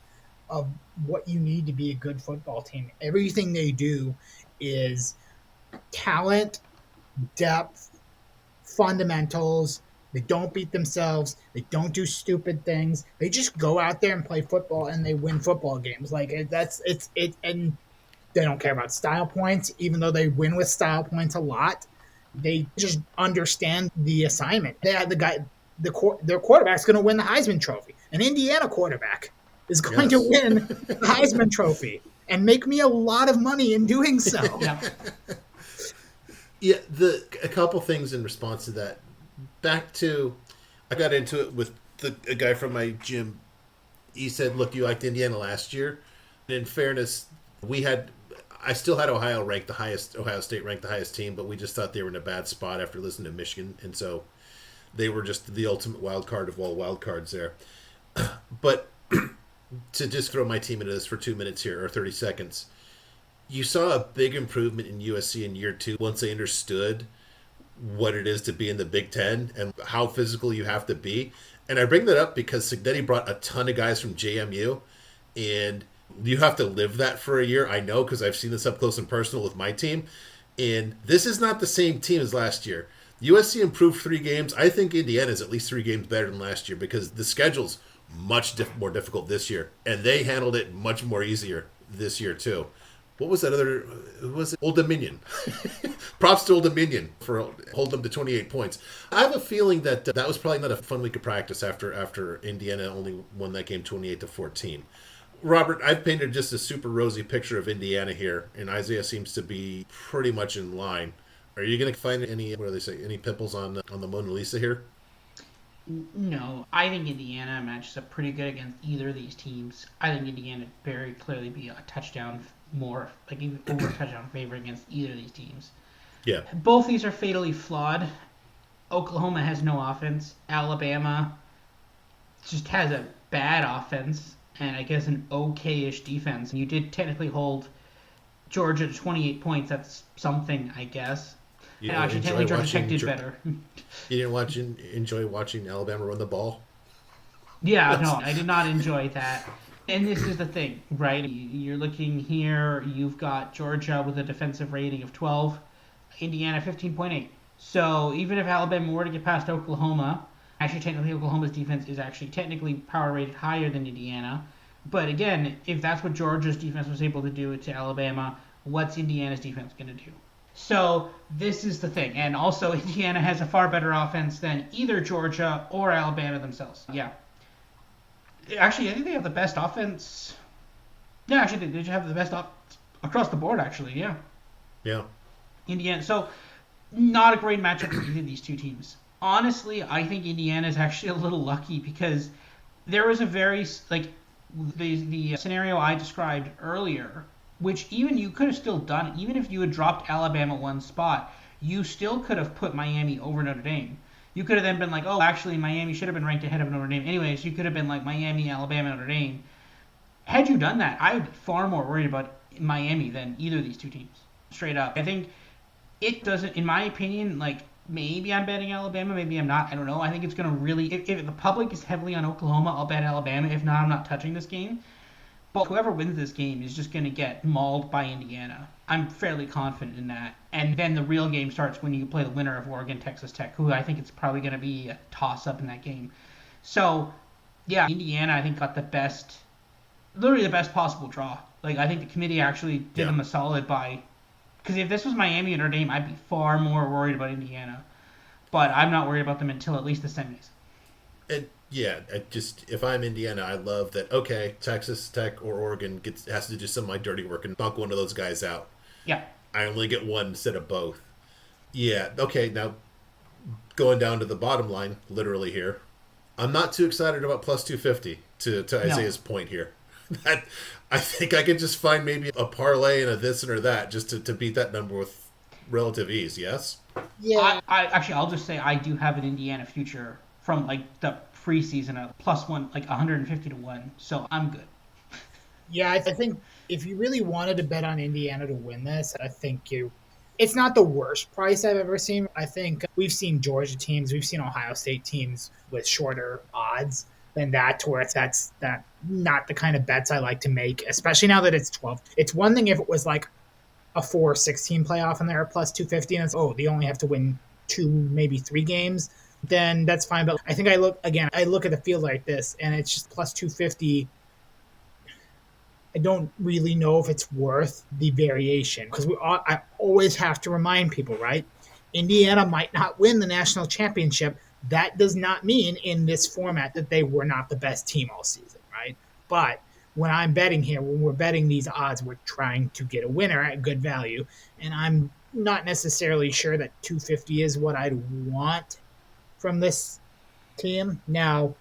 of what you need to be a good football team, everything they do is talent, depth, fundamentals. They don't beat themselves. They don't do stupid things. They just go out there and play football, and they win football games. Like and they don't care about style points, even though they win with style points a lot. They just understand the assignment. They had the guy. Their quarterback's going to win the Heisman Trophy. An Indiana quarterback is going to win the Heisman Trophy and make me a lot of money in doing so. Yeah, a couple things in response to that. Back to, I got into it with a guy from my gym. He said, look, you liked Indiana last year. And in fairness, I still had Ohio State ranked the highest team, but we just thought they were in a bad spot after listening to Michigan. And so they were just the ultimate wild card of all wild cards there. But to just throw my team into this for 2 minutes here, or 30 seconds, you saw a big improvement in USC in year 2 once they understood what it is to be in the Big Ten and how physical you have to be. And I bring that up because Signetti brought a ton of guys from JMU, and you have to live that for a year. I know because I've seen this up close and personal with my team. And this is not the same team as last year. USC improved 3 games. I think Indiana is at least 3 games better than last year because the schedule's much more difficult this year. And they handled it much more easier this year too. what was that other? Who was it? Old Dominion. Props to Old Dominion for holding them to 28 points. I have a feeling that that was probably not a fun week of practice after Indiana only won that game 28-14. Robert, I've painted just a super rosy picture of Indiana here, and Isaiah seems to be pretty much in line. Are you going to find any, what do they say, any pimples on the Mona Lisa here? No, I think Indiana matches up pretty good against either of these teams. I think Indiana very clearly be a touchdown more, like even over a touchdown favor against either of these teams. Yeah. Both these are fatally flawed. Oklahoma has no offense. Alabama just has a bad offense and I guess an okay-ish defense. You did technically hold Georgia to 28 points. That's something, I guess. And actually, technically, Georgia Tech did better. You didn't enjoy watching Alabama run the ball? Yeah, no, I did not enjoy that. And this is the thing, right? You're looking here, you've got Georgia with a defensive rating of 12, Indiana 15.8. So even if Alabama were to get past Oklahoma, actually technically Oklahoma's defense is actually technically power rated higher than Indiana. But again, if that's what Georgia's defense was able to do to Alabama, what's Indiana's defense going to do? So this is the thing. And also Indiana has a far better offense than either Georgia or Alabama themselves. Yeah. Actually, I think they have the best offense. Yeah, actually, they have the best across the board, actually, yeah. Yeah. Indiana. So, not a great matchup for either of these two teams. Honestly, I think Indiana is actually a little lucky because there was a very, like, the scenario I described earlier, which even you could have still done, even if you had dropped Alabama one spot, you still could have put Miami over Notre Dame. You could have then been like, oh, actually, Miami should have been ranked ahead of Notre Dame. Anyways, you could have been like Miami, Alabama, Notre Dame. Had you done that, I would be far more worried about Miami than either of these two teams. Straight up. I think it doesn't, in my opinion, like, maybe I'm betting Alabama, maybe I'm not. I don't know. I think it's going to really, if the public is heavily on Oklahoma, I'll bet Alabama. If not, I'm not touching this game. But whoever wins this game is just going to get mauled by Indiana. I'm fairly confident in that. And then the real game starts when you play the winner of Oregon, Texas Tech, who I think it's probably going to be a toss-up in that game. So, yeah, Indiana, I think, got literally the best possible draw. Like, I think the committee actually did them a solid by... Because if this was Miami and Notre Dame, I'd be far more worried about Indiana. But I'm not worried about them until at least the semis. If I'm Indiana, I love that, okay, Texas Tech or Oregon has to do some of my dirty work and knock one of those guys out. Yeah. I only get one instead of both. Yeah, okay, now going down to the bottom line, literally here, I'm not too excited about plus 250 to Isaiah's point here. That I think I could just find maybe a parlay and a this and or that just to beat that number with relative ease, yes? Yeah. I'll just say I do have an Indiana future from like the preseason of +1, like 150 to 1. So I'm good. Yeah, I think if you really wanted to bet on Indiana to win this, I think it's not the worst price I've ever seen. I think we've seen Georgia teams, we've seen Ohio State teams with shorter odds than that, to where that's not the kind of bets I like to make, especially now that it's 12. It's one thing if it was like a 4-16 playoff and they're plus 250 and it's, they only have to win 2, maybe 3 games, then that's fine. But I think I look at the field like this and it's just plus 250. I don't really know if it's worth the variation because I always have to remind people, right? Indiana might not win the national championship. That does not mean in this format that they were not the best team all season, right? But when I'm betting here, when we're betting these odds, we're trying to get a winner at good value. And I'm not necessarily sure that 250 is what I'd want from this team. Now,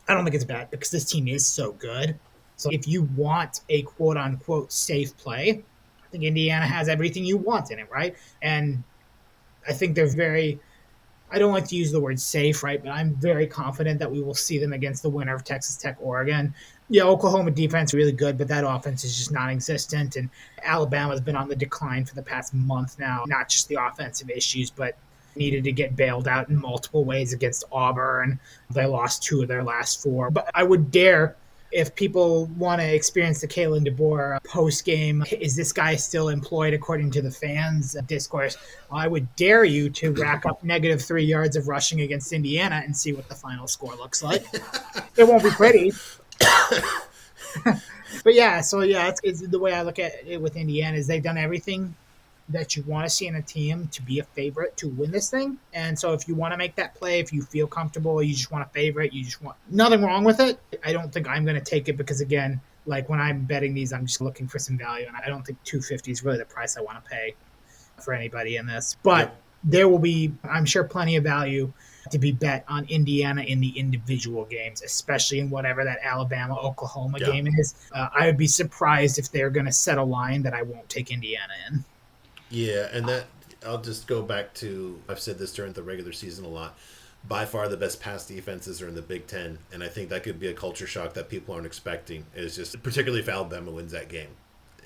I don't think it's bad because this team is so good. So if you want a quote-unquote safe play, I think Indiana has everything you want in it, right? And I think they're very... I don't like to use the word safe, right? But I'm very confident that we will see them against the winner of Texas Tech, Oregon. Yeah, Oklahoma defense really good, but that offense is just non-existent. And Alabama's been on the decline for the past month now. Not just the offensive issues, but needed to get bailed out in multiple ways against Auburn. They lost 2 of their last 4. But I would dare... If people want to experience the Kalen DeBoer post-game, is this guy still employed according to the fans' discourse? I would dare you to rack up -3 yards of rushing against Indiana and see what the final score looks like. It won't be pretty. But yeah, so yeah, it's the way I look at it with Indiana is they've done everything that you want to see in a team to be a favorite to win this thing. And so if you want to make that play, if you feel comfortable, you just want a favorite, you just want nothing wrong with it. I don't think I'm going to take it because again, like when I'm betting these, I'm just looking for some value, and I don't think 250 is really the price I want to pay for anybody in this. But there will be, I'm sure, plenty of value to be bet on Indiana in the individual games, especially in whatever that Alabama-Oklahoma game is. I would be surprised if they're going to set a line that I won't take Indiana in. Yeah, and that I'll just go back to, I've said this during the regular season a lot. By far the best pass defenses are in the Big Ten, and I think that could be a culture shock that people aren't expecting. It's just, particularly if Alabama wins that game.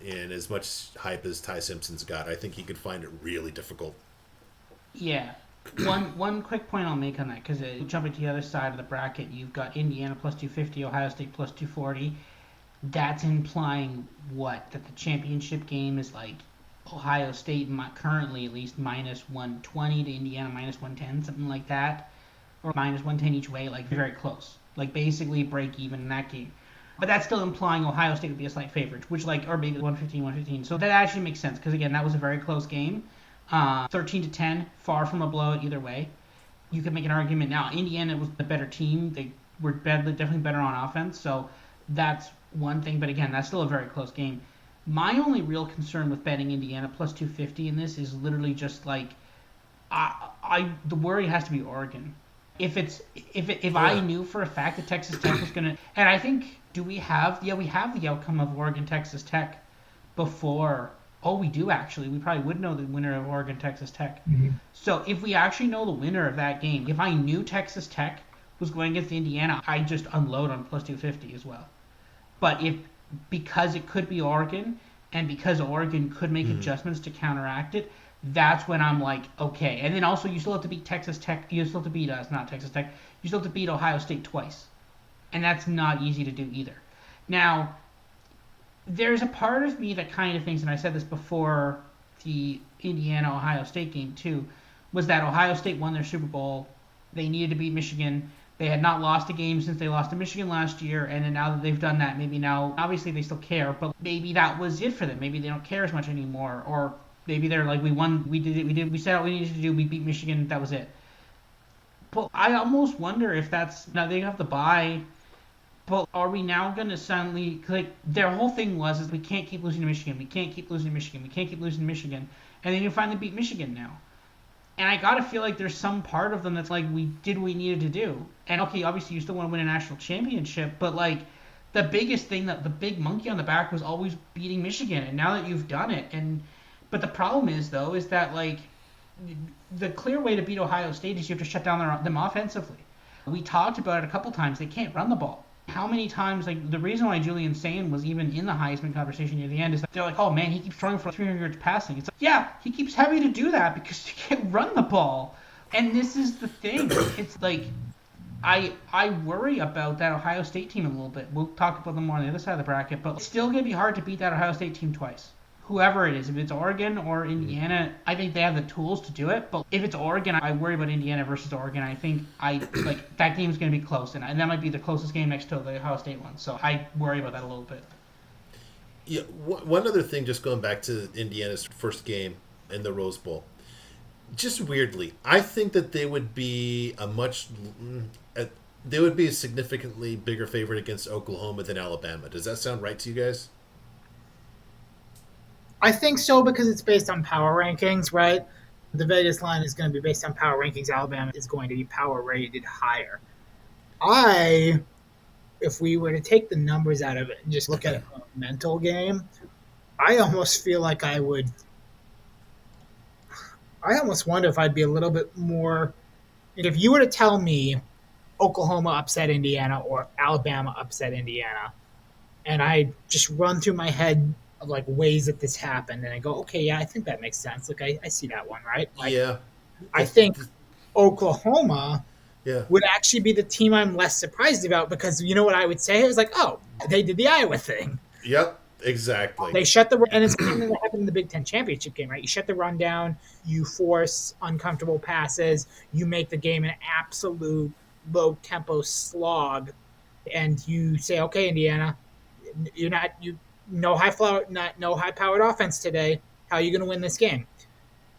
And as much hype as Ty Simpson's got, I think he could find it really difficult. Yeah. One quick point I'll make on that, because jumping to the other side of the bracket, you've got Indiana plus 250, Ohio State plus 240. That's implying what? That the championship game is like Ohio State, currently at least, minus 120 to Indiana minus 110, something like that. Or minus 110 each way, like very close. Like basically break even in that game. But that's still implying Ohio State would be a slight favorite, which or maybe 115. So that actually makes sense, because again, that was a very close game. 13-10, far from a blowout either way. You could make an argument now. Indiana was the better team. They were definitely better on offense, so that's one thing. But again, that's still a very close game. My only real concern with betting Indiana plus 250 in this is literally just like, the worry has to be Oregon. If I knew for a fact that Texas Tech was gonna, and I think, we have the outcome of Oregon Texas Tech before. Oh, we do actually. We probably would know the winner of Oregon Texas Tech. Mm-hmm. So if we actually know the winner of that game, if I knew Texas Tech was going against Indiana, I'd just unload on plus 250 as well. But because it could be Oregon, and because Oregon could make adjustments to counteract it, that's when I'm like, okay. And then also you still have to beat Texas Tech. You still have to beat not Texas Tech. You still have to beat Ohio State twice. And that's not easy to do either. Now, there's a part of me that kind of thinks, and I said this before the Indiana-Ohio State game too, was that Ohio State won their Super Bowl. They needed to beat Michigan. They had not lost a game since they lost to Michigan last year, and then now that they've done that, maybe now, obviously they still care, but maybe that was it for them. Maybe they don't care as much anymore, or maybe they're like, we won, we said what we needed to do, we beat Michigan, that was it. But I almost wonder if that's, now they have the bye, but are we now going to suddenly, like, their whole thing was, we can't keep losing to Michigan, we can't keep losing to Michigan, we can't keep losing to Michigan, and then you finally beat Michigan now. And I gotta feel like there's some part of them that's like, we did what we needed to do. And okay, obviously you still want to win a national championship, but like, the biggest thing, that the big monkey on the back was always beating Michigan, and now that you've done it, but the problem is though, is that like, the clear way to beat Ohio State is you have to shut down them offensively. We talked about it a couple times, they can't run the ball. How many times, like, the reason why Julian Sane was even in the Heisman conversation near the end is that they're like, oh man, he keeps throwing for 300 yards passing. It's like, yeah, he keeps having to do that because he can't run the ball. And this is the thing. It's like, I worry about that Ohio State team a little bit. We'll talk about them more on the other side of the bracket, but it's still going to be hard to beat that Ohio State team twice. Whoever it is, if it's Oregon or Indiana, I think they have the tools to do it. But if it's Oregon, I worry about Indiana versus Oregon. I think that game's going to be close, and that might be the closest game next to the Ohio State one. So I worry about that a little bit. Yeah, one other thing, just going back to Indiana's first game in the Rose Bowl. Just weirdly, I think that they would be a significantly bigger favorite against Oklahoma than Alabama. Does that sound right to you guys? I think so, because it's based on power rankings, right? The Vegas line is going to be based on power rankings. Alabama is going to be power rated higher. If we were to take the numbers out of it and just look at a mental game, I almost feel like I almost wonder if I'd be a little bit more, if you were to tell me Oklahoma upset Indiana or Alabama upset Indiana, and I just run through my head of like ways that this happened, and I go, okay, yeah, I think that makes sense. Like I see that one, right? Like, yeah. I think Oklahoma yeah. would actually be the team I'm less surprised about, because you know what I would say? It was like, oh, they did the Iowa thing. Yep, exactly. They shut and it's something that happened in the Big Ten championship game, right? You shut the run down, you force uncomfortable passes, you make the game an absolute low tempo slog, and you say, okay, Indiana, no high powered offense today. How are you going to win this game?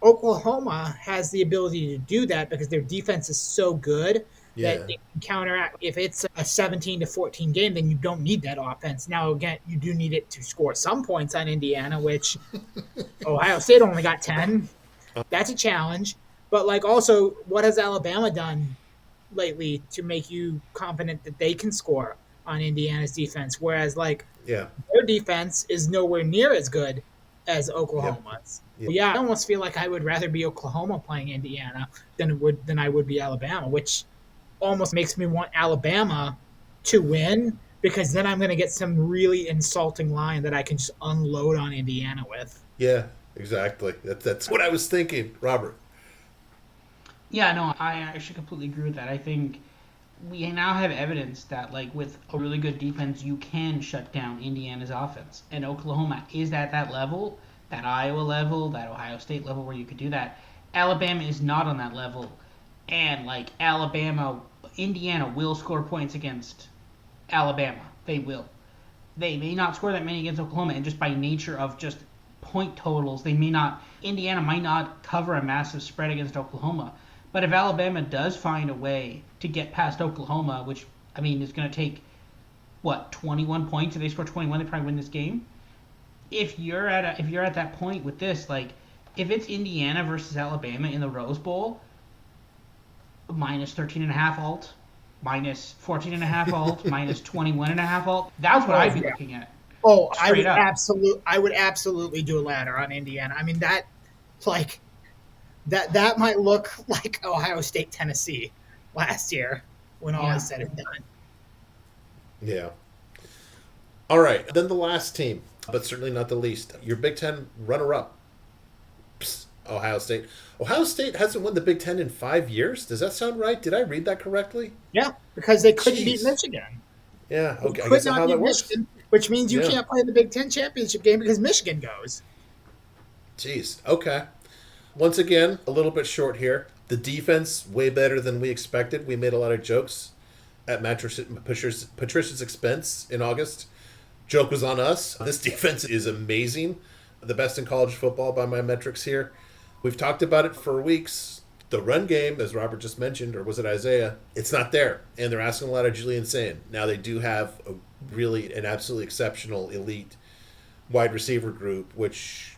Oklahoma has the ability to do that because their defense is so good that they can counteract. If it's a 17-14 game, then you don't need that offense. Now, again, you do need it to score some points on Indiana, which Ohio State only got 10. That's a challenge. But, also, what has Alabama done lately to make you confident that they can score on Indiana's defense? Whereas, their defense is nowhere near as good as Oklahoma's. I almost feel like I would rather be Oklahoma playing Indiana than I would be Alabama, which almost makes me want Alabama to win because then I'm going to get some really insulting line that I can just unload on Indiana with. Yeah, exactly. That's what I was thinking, Robert. Yeah, no, I actually completely agree with that. I think we now have evidence that, with a really good defense, you can shut down Indiana's offense. And Oklahoma is at that level, that Iowa level, that Ohio State level where you could do that. Alabama is not on that level. And, Indiana will score points against Alabama. They will. They may not score that many against Oklahoma, and just by nature of just point totals, Indiana might not cover a massive spread against Oklahoma. But if Alabama does find a way to get past Oklahoma, which, is going to take, 21 points? If they score 21, they probably win this game. If you're at that point with this, if it's Indiana versus Alabama in the Rose Bowl, minus 13.5 alt, minus 14.5 alt, minus 21.5 alt, that's what I'd be looking at. Oh, I would absolutely do a ladder on Indiana. That might look like Ohio State, Tennessee last year when all is said and done. Yeah. All right. Then the last team, but certainly not the least, your Big Ten runner-up, Ohio State. Ohio State hasn't won the Big Ten in 5 years. Does that sound right? Did I read that correctly? Yeah, because they couldn't beat Michigan. Yeah, okay. I guess that's how that works. Michigan, which means you can't play the Big Ten championship game because Michigan goes. Jeez. Okay. Once again, a little bit short here. The defense, way better than we expected. We made a lot of jokes at Patricia's expense in August. Joke was on us. This defense is amazing. The best in college football by my metrics here. We've talked about it for weeks. The run game, as Robert just mentioned, or was it Isaiah, it's not there. And they're asking a lot of Julian Sayin. Now they do have an absolutely exceptional elite wide receiver group, which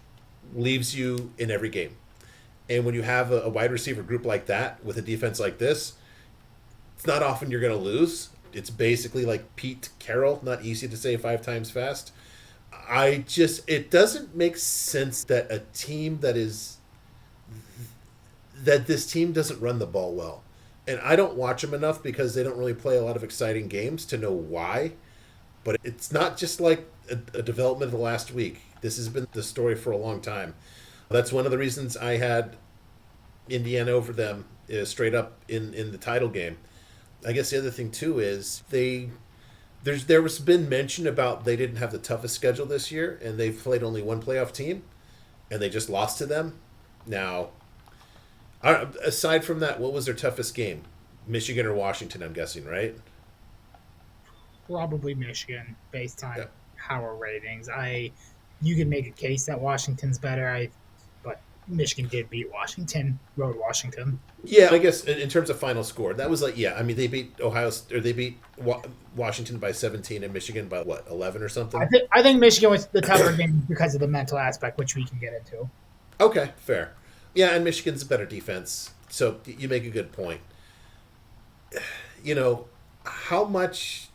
leaves you in every game. And when you have a wide receiver group like that with a defense like this, it's not often you're going to lose. It's basically like Pete Carroll, not easy to say 5 times fast. It doesn't make sense that this team doesn't run the ball well. And I don't watch them enough because they don't really play a lot of exciting games to know why. But it's not just like a development of the last week. This has been the story for a long time. That's one of the reasons I had Indiana over them straight up in the title game. I guess the other thing, too, is there was been mention about they didn't have the toughest schedule this year, and they've played only one playoff team, and they just lost to them. Now, aside from that, what was their toughest game? Michigan or Washington, I'm guessing, right? Probably Michigan, based on power ratings. You can make a case that Washington's better, but Michigan did beat Washington, rode Washington. Yeah, I guess in terms of final score, that was they beat they beat Washington by 17 and Michigan by 11 or something. I think Michigan was the tougher game because of the mental aspect, which we can get into. Okay, fair. Yeah, and Michigan's a better defense, so you make a good point. How much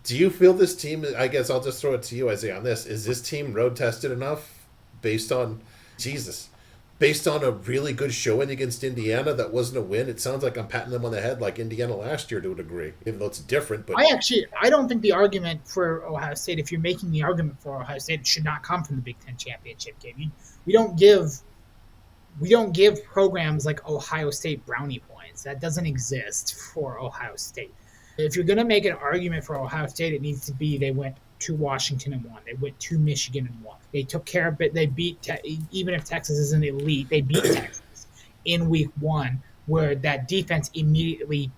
do you feel this team? I guess I'll just throw it to you, Isaiah, on this. Is this team road tested enough based on a really good showing against Indiana that wasn't a win? It sounds like I'm patting them on the head like Indiana last year to a degree, even though it's different. But I don't think the argument for Ohio State, if you're making the argument for Ohio State, it should not come from the Big Ten championship game. We don't give programs like Ohio State brownie points. That doesn't exist for Ohio State. If you're going to make an argument for Ohio State, it needs to be they went to Washington and won. They went to Michigan and won. They took care of it. They beat, even if Texas isn't elite, they beat Texas in week 1, where that defense immediately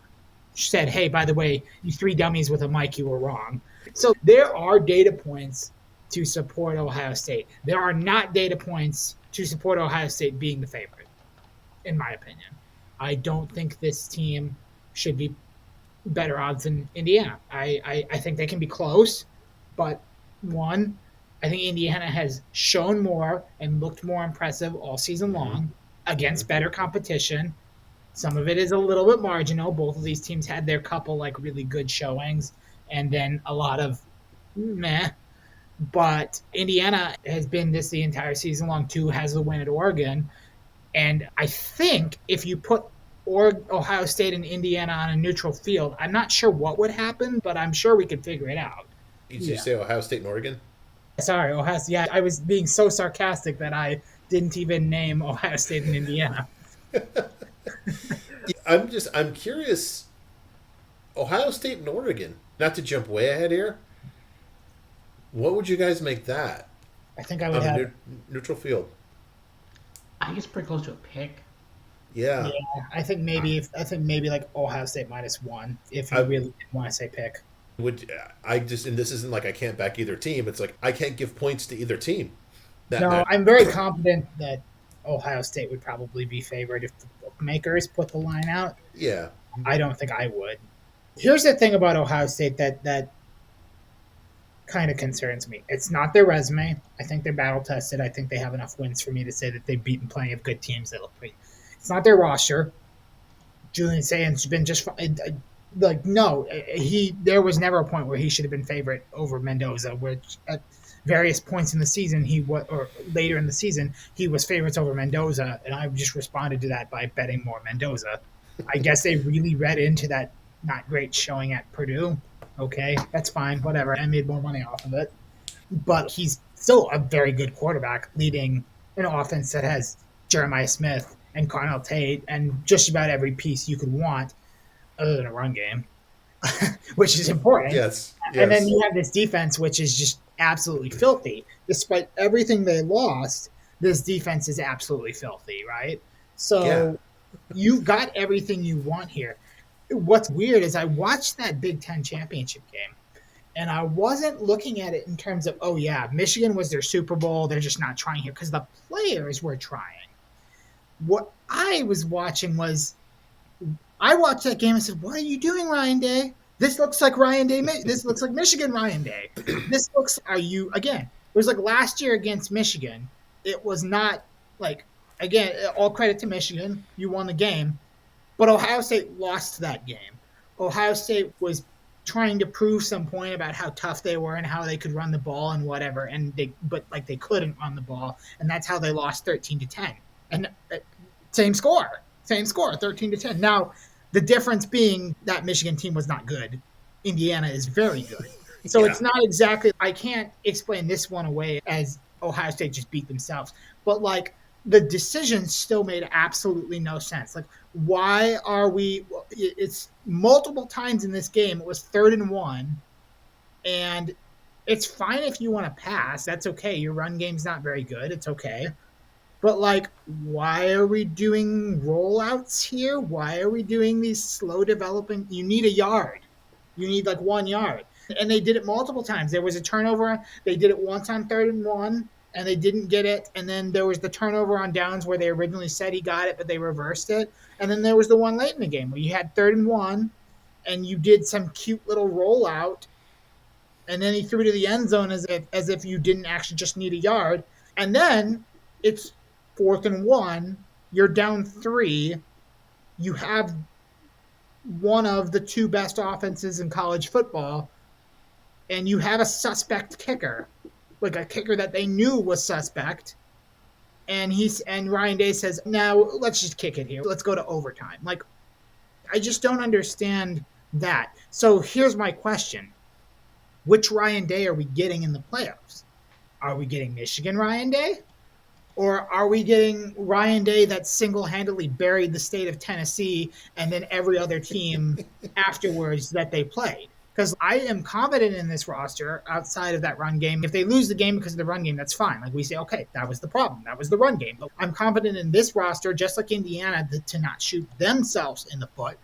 said, hey, by the way, you 3 dummies with a mic, you were wrong. So there are data points to support Ohio State. There are not data points to support Ohio State being the favorite, in my opinion. I don't think this team should be better odds than Indiana. I think they can be close, but one, I think Indiana has shown more and looked more impressive all season long against better competition. Some of it is a little bit marginal. Both of these teams had their couple like really good showings and then a lot of meh. But Indiana has been this the entire season long too, has the win at Oregon. And I think if you put Ohio State and Indiana on a neutral field, I'm not sure what would happen, but I'm sure we could figure it out. Did you say Ohio State and Oregon? Sorry, Ohio State. Yeah, I was being so sarcastic that I didn't even name Ohio State and Indiana. I'm curious. Ohio State and Oregon. Not to jump way ahead here. What would you guys make that? I think I would have a neutral field. I think it's pretty close to a pick. Yeah. I think maybe like Ohio State -1 if you really want to say pick. And this isn't like I can't back either team. It's like I can't give points to either team. I'm very confident that Ohio State would probably be favored if the bookmakers put the line out. Yeah. I don't think I would. Here's the thing about Ohio State that kind of concerns me. It's not their resume. I think they're battle tested. I think they have enough wins for me to say that they've beaten plenty of good teams that look great. It's not their roster. Julian Saint's been just fine. Like, no, there was never a point where he should have been favorite over Mendoza, which at various points in the season or later in the season, he was favorites over Mendoza, and I just responded to that by betting more Mendoza. I guess they really read into that not great showing at Purdue. Okay, that's fine, whatever. I made more money off of it. But he's still a very good quarterback leading an offense that has Jeremiah Smith and Carnell Tate and just about every piece you could want other than a run game, which is important. Yes. And then you have this defense, which is just absolutely filthy. Despite everything they lost, this defense is absolutely filthy, right? So you've got everything you want here. What's weird is I watched that Big Ten championship game, and I wasn't looking at it in terms of, oh, yeah, Michigan was their Super Bowl. They're just not trying here because the players were trying. What I was watching was I watched that game and said, what are you doing, Ryan Day? This looks like Ryan Day. This looks like Michigan Ryan Day. This looks – again, it was like last year against Michigan. It was not like – again, all credit to Michigan. You won the game. But Ohio State lost that game. Ohio State was trying to prove some point about how tough they were and how they could run the ball and whatever, but they couldn't run the ball, and that's how they lost 13-10. And same score, 13-10. Now, the difference being that Michigan team was not good. Indiana is very good. So It's not exactly – I can't explain this one away as Ohio State just beat themselves. But, like, the decision still made absolutely no sense. Like, why are we – it's multiple times in this game. It was 3rd and 1, and it's fine if you want to pass. That's okay. Your run game's not very good. It's okay. But, like, why are we doing rollouts here? Why are we doing these slow developing – you need a yard. You need, like, 1 yard. And they did it multiple times. There was a turnover. They did it once on 3rd and 1. And they didn't get it. And then there was the turnover on downs where they originally said he got it, but they reversed it. And then there was the one late in the game where you had 3rd and 1, and you did some cute little rollout, and then he threw to the end zone as if you didn't actually just need a yard. And then it's 4th and 1. You're down 3. You have one of the 2 best offenses in college football, and you have a suspect kicker. Like a kicker that they knew was suspect, and Ryan Day says, "Now let's just kick it here. Let's go to overtime." Like, I just don't understand that. So here's my question: which Ryan Day are we getting in the playoffs? Are we getting Michigan Ryan Day, or are we getting Ryan Day that single-handedly buried the state of Tennessee and then every other team afterwards that they played? Because I am confident in this roster outside of that run game. If they lose the game because of the run game, that's fine. Like, we say, okay, that was the problem. That was the run game. But I'm confident in this roster, just like Indiana, to not shoot themselves in the foot.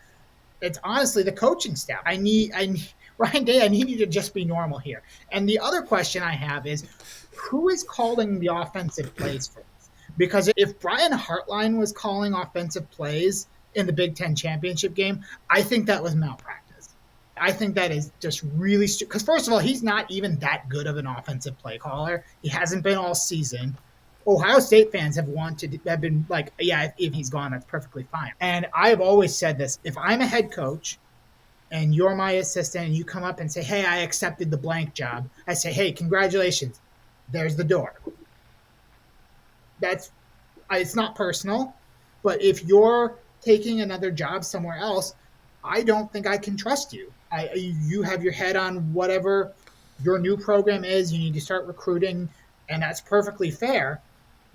It's honestly the coaching staff. We're Ryan Day, I need you to just be normal here. And the other question I have is, who is calling the offensive plays for this? Because if Brian Hartline was calling offensive plays in the Big Ten championship game, I think that was malpractice. I think that is just really stupid. Because first of all, he's not even that good of an offensive play caller. He hasn't been all season. Ohio State fans have been like, yeah, if he's gone, that's perfectly fine. And I've always said this: if I'm a head coach and you're my assistant and you come up and say, hey, I accepted the blank job, I say, hey, congratulations. There's the door. It's not personal, but if you're taking another job somewhere else, I don't think I can trust you. You have your head on whatever your new program is. You need to start recruiting, and that's perfectly fair.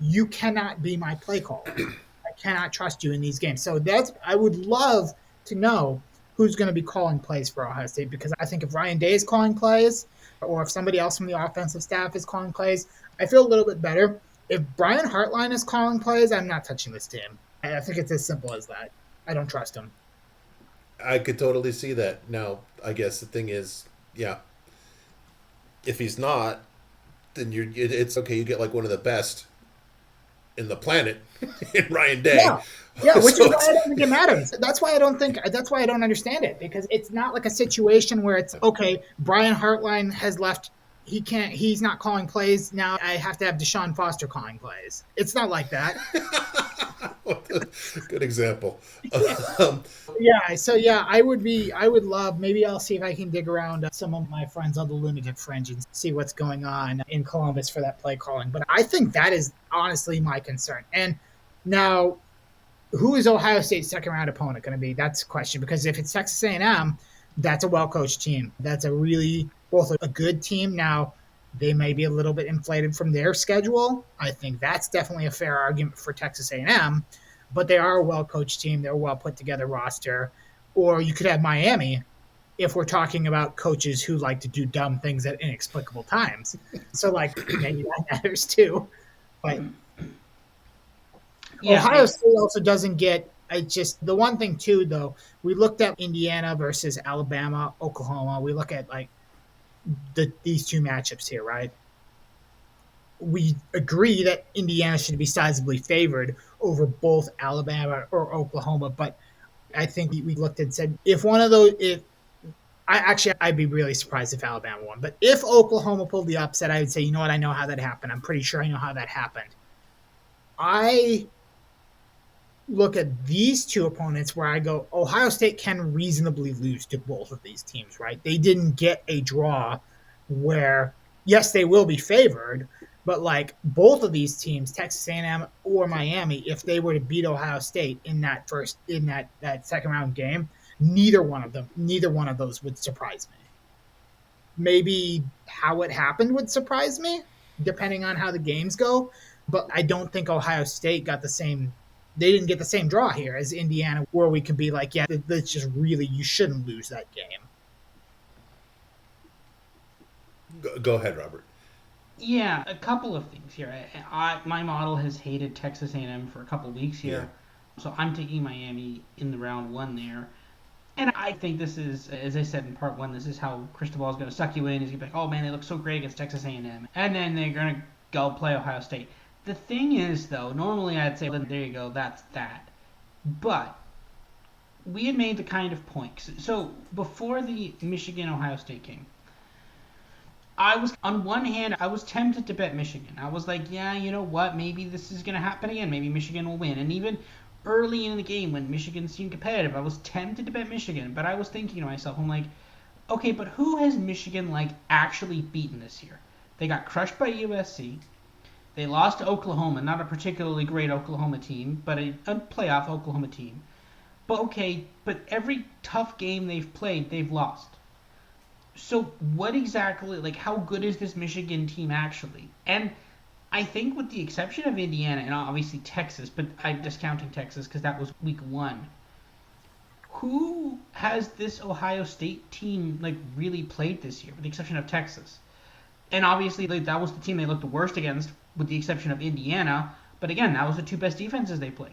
You cannot be my play caller. I cannot trust you in these games. So I would love to know who's going to be calling plays for Ohio State, because I think if Ryan Day is calling plays or if somebody else from the offensive staff is calling plays, I feel a little bit better. If Brian Hartline is calling plays, I'm not touching this team. I think it's as simple as that. I don't trust him. I could totally see that. Now, I guess the thing is, yeah, if he's not, then it's okay. You get like one of the best in the planet in Ryan Day. Yeah, which is why I don't think it matters. That's why I don't understand it, because it's not like a situation where it's okay, Brian Hartline has left. He's not calling plays. Now I have to have Deshaun Foster calling plays. It's not like that. Good example. I would love, maybe I'll see if I can dig around some of my friends on the Lunatic Fringe and see what's going on in Columbus for that play calling. But I think that is honestly my concern. And now, who is Ohio State's second round opponent going to be? That's the question, because if it's Texas A&M, that's a well-coached team. That's both a good team. Now, they may be a little bit inflated from their schedule. I think that's definitely a fair argument for Texas A&M, but they are a well-coached team. They're a well-put-together roster. Or you could have Miami if we're talking about coaches who like to do dumb things at inexplicable times. So, maybe that matters too. But Ohio State also doesn't get – the one thing too, though, we looked at Indiana versus Alabama, Oklahoma. We look at, these two matchups here, right? We agree that Indiana should be sizably favored over both Alabama or Oklahoma, but I think we looked and said I'd be really surprised if Alabama won. But if Oklahoma pulled the upset, I would say, you know what, I know how that happened. I'm pretty sure I know how that happened. I look at these two opponents where I go, Ohio State can reasonably lose to both of these teams, right? They didn't get a draw where, yes, they will be favored, but both of these teams, Texas A&M or Miami, if they were to beat Ohio State in that second round game, neither one of those would surprise me. Maybe how it happened would surprise me, depending on how the games go, but I don't think Ohio State got the same. They didn't get the same draw here as Indiana, where we could be like, yeah, that's just really, you shouldn't lose that game. Go ahead, Robert. Yeah, a couple of things here. My model has hated Texas A&M for a couple of weeks here, so I'm taking Miami in the round one there. And I think this is, as I said in part one, this is how Cristobal is going to suck you in. He's going to be like, oh man, they look so great against Texas A&M. And then they're going to go play Ohio State. The thing is, though, normally I'd say, well, there you go, that's that. But we had made the kind of point. So before the Michigan-Ohio State game, on one hand, I was tempted to bet Michigan. I was like, yeah, you know what, maybe this is going to happen again. Maybe Michigan will win. And even early in the game when Michigan seemed competitive, I was tempted to bet Michigan. But I was thinking to myself, I'm like, okay, but who has Michigan, actually beaten this year? They got crushed by USC. They lost to Oklahoma, not a particularly great Oklahoma team, but a playoff Oklahoma team. But every tough game they've played, they've lost. So what exactly, how good is this Michigan team actually? And I think with the exception of Indiana and obviously Texas, but I'm discounting Texas because that was week one, who has this Ohio State team really played this year, with the exception of Texas? And obviously that was the team they looked the worst against, with the exception of Indiana. But again, that was the two best defenses they played.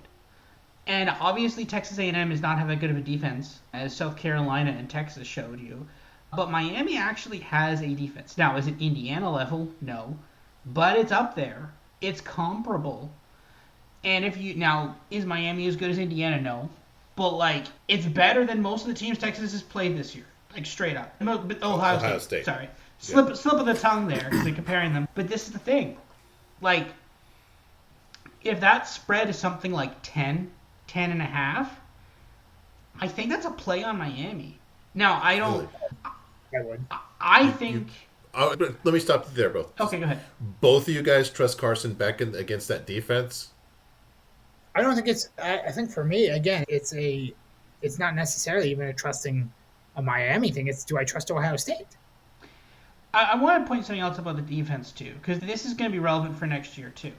And obviously Texas A&M does not have that good of a defense, as South Carolina and Texas showed you. But Miami actually has a defense. Now, is it Indiana level? No. But it's up there. It's comparable. And is Miami as good as Indiana? No. But, it's better than most of the teams Texas has played this year. Straight up. But Ohio State. Sorry. Slip of the tongue there, because they're comparing them. But this is the thing. If that spread is something like 10 and a half, I think that's a play on Miami. Now, I don't... I would. I think... let me stop you there, both. Okay, go ahead. Both of you guys trust Carson Beck against that defense? I don't think it's... I think for me, again, it's not necessarily even a trusting a Miami thing. It's, do I trust Ohio State? I want to point something else about the defense, too, because this is going to be relevant for next year, too.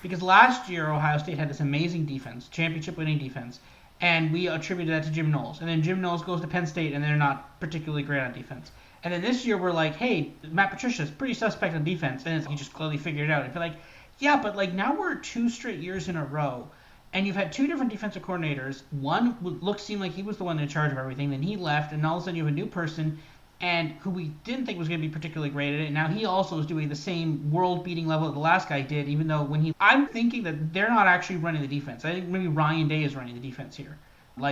Because last year, Ohio State had this amazing defense, championship-winning defense, and we attributed that to Jim Knowles. And then Jim Knowles goes to Penn State, and they're not particularly great on defense. And then this year, we're like, hey, Matt Patricia's pretty suspect on defense, and he just clearly figured it out. And you're like, yeah, but now we're 2 straight years in a row, and you've had 2 different defensive coordinators. One seemed like he was the one in charge of everything, then he left, and all of a sudden you have a new person, and who we didn't think was going to be particularly great at it. Now he also is doing the same world-beating level that the last guy did, even though I'm thinking that they're not actually running the defense. I think maybe Ryan Day is running the defense here.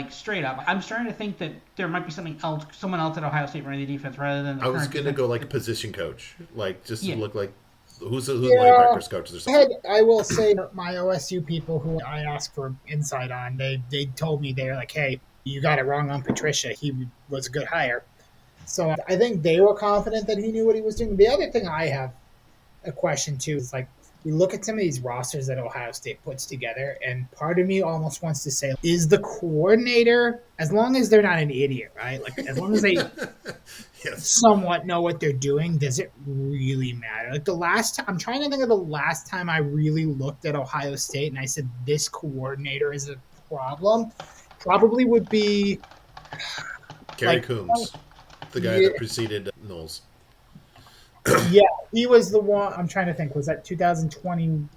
Straight up. I'm starting to think that there might be someone else at Ohio State running the defense rather than the I was going to go like a position coach. To look like who's the linebackers coaches or something. I will say my OSU people who I asked for insight on, they told me, they're like, hey, you got it wrong on Patricia. He was a good hire. So I think they were confident that he knew what he was doing. The other thing I have a question too is we look at some of these rosters that Ohio State puts together, and part of me almost wants to say, is the coordinator, as long as they're not an idiot, right? As long as they somewhat know what they're doing, does it really matter? I'm trying to think of the last time I really looked at Ohio State and I said, this coordinator is a problem. Probably would be Gary Coombs. The guy that preceded Knowles. Yeah, he was the one. I'm trying to think. Was that 2020?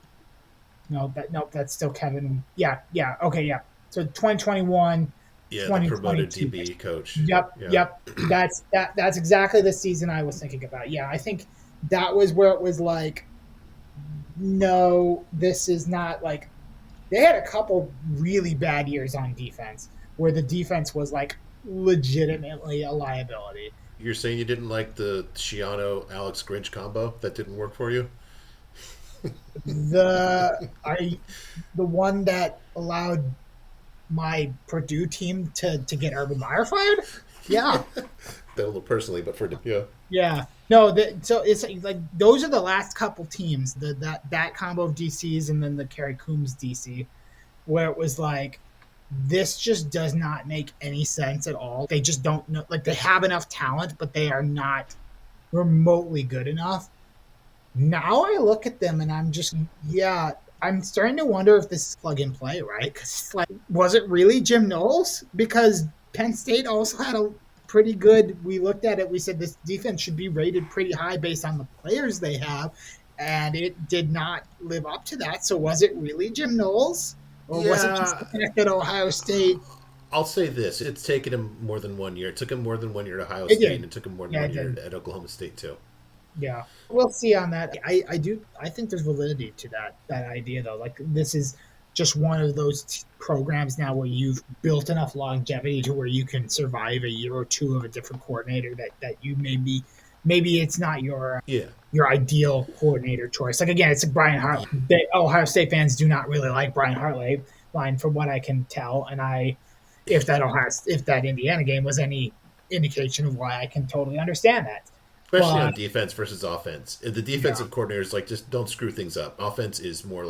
No, that's still Kevin. Yeah. Okay, yeah. So 2021. Yeah, the promoted DB coach. Yep. That's exactly the season I was thinking about. Yeah, I think that was where it was no, this is not they had a couple really bad years on defense where the defense was legitimately a liability. You're saying you didn't like the Schiano-Alex Grinch combo? That didn't work for you? The one that allowed my Purdue team to get Urban Meyer fired? Yeah. A little personally, but for yeah. No, so it's those are the last couple teams, that combo of DCs and then the Kerry Coombs DC, where it was this just does not make any sense at all. They just don't know. They have enough talent, but they are not remotely good enough. Now I look at them and I'm just, I'm starting to wonder if this is plug and play, right? Because was it really Jim Knowles? Because Penn State also had a pretty good, we looked at it, we said this defense should be rated pretty high based on the players they have, and it did not live up to that. So was it really Jim Knowles? Or was it just the fact that Ohio State... I'll say this. It's taken him more than 1 year. It took him more than 1 year at Ohio State, and it took him more than 1 year at Oklahoma State, too. Yeah. We'll see on that. I think there's validity to that idea, though. This is just one of those programs now where you've built enough longevity to where you can survive a year or two of a different coordinator that you maybe it's not your ideal coordinator choice. Again, it's Brian Hartley. Ohio State fans do not really like Brian Hartley, from what I can tell. And if that Indiana game was any indication of why, I can totally understand that. Especially on defense versus offense. The defensive coordinators just don't screw things up. Offense is more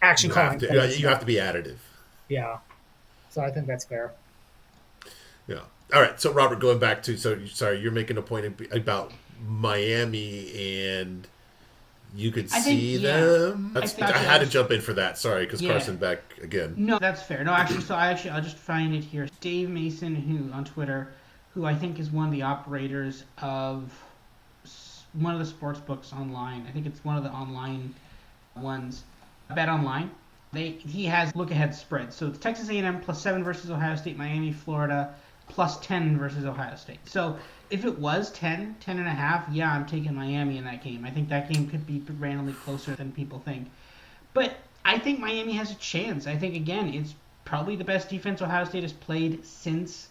action calling. You have to be additive. Yeah. So I think that's fair. Yeah. All right. So Robert, going back to you're making a point about Miami, and you could see them. I had to jump in for that. Sorry, because Carson Beck again. No, that's fair. No, I'll just find it here. Dave Mason, who on Twitter, who I think is one of the operators of one of the sports books online. I think it's one of the online ones. Bet Online. He has look-ahead spreads. So it's Texas A&M +7 versus Ohio State, Miami, Florida +10 versus Ohio State. So if it was 10 and a half, yeah, I'm taking Miami in that game. I think that game could be randomly closer than people think. But I think Miami has a chance. I think, again, it's probably the best defense Ohio State has played since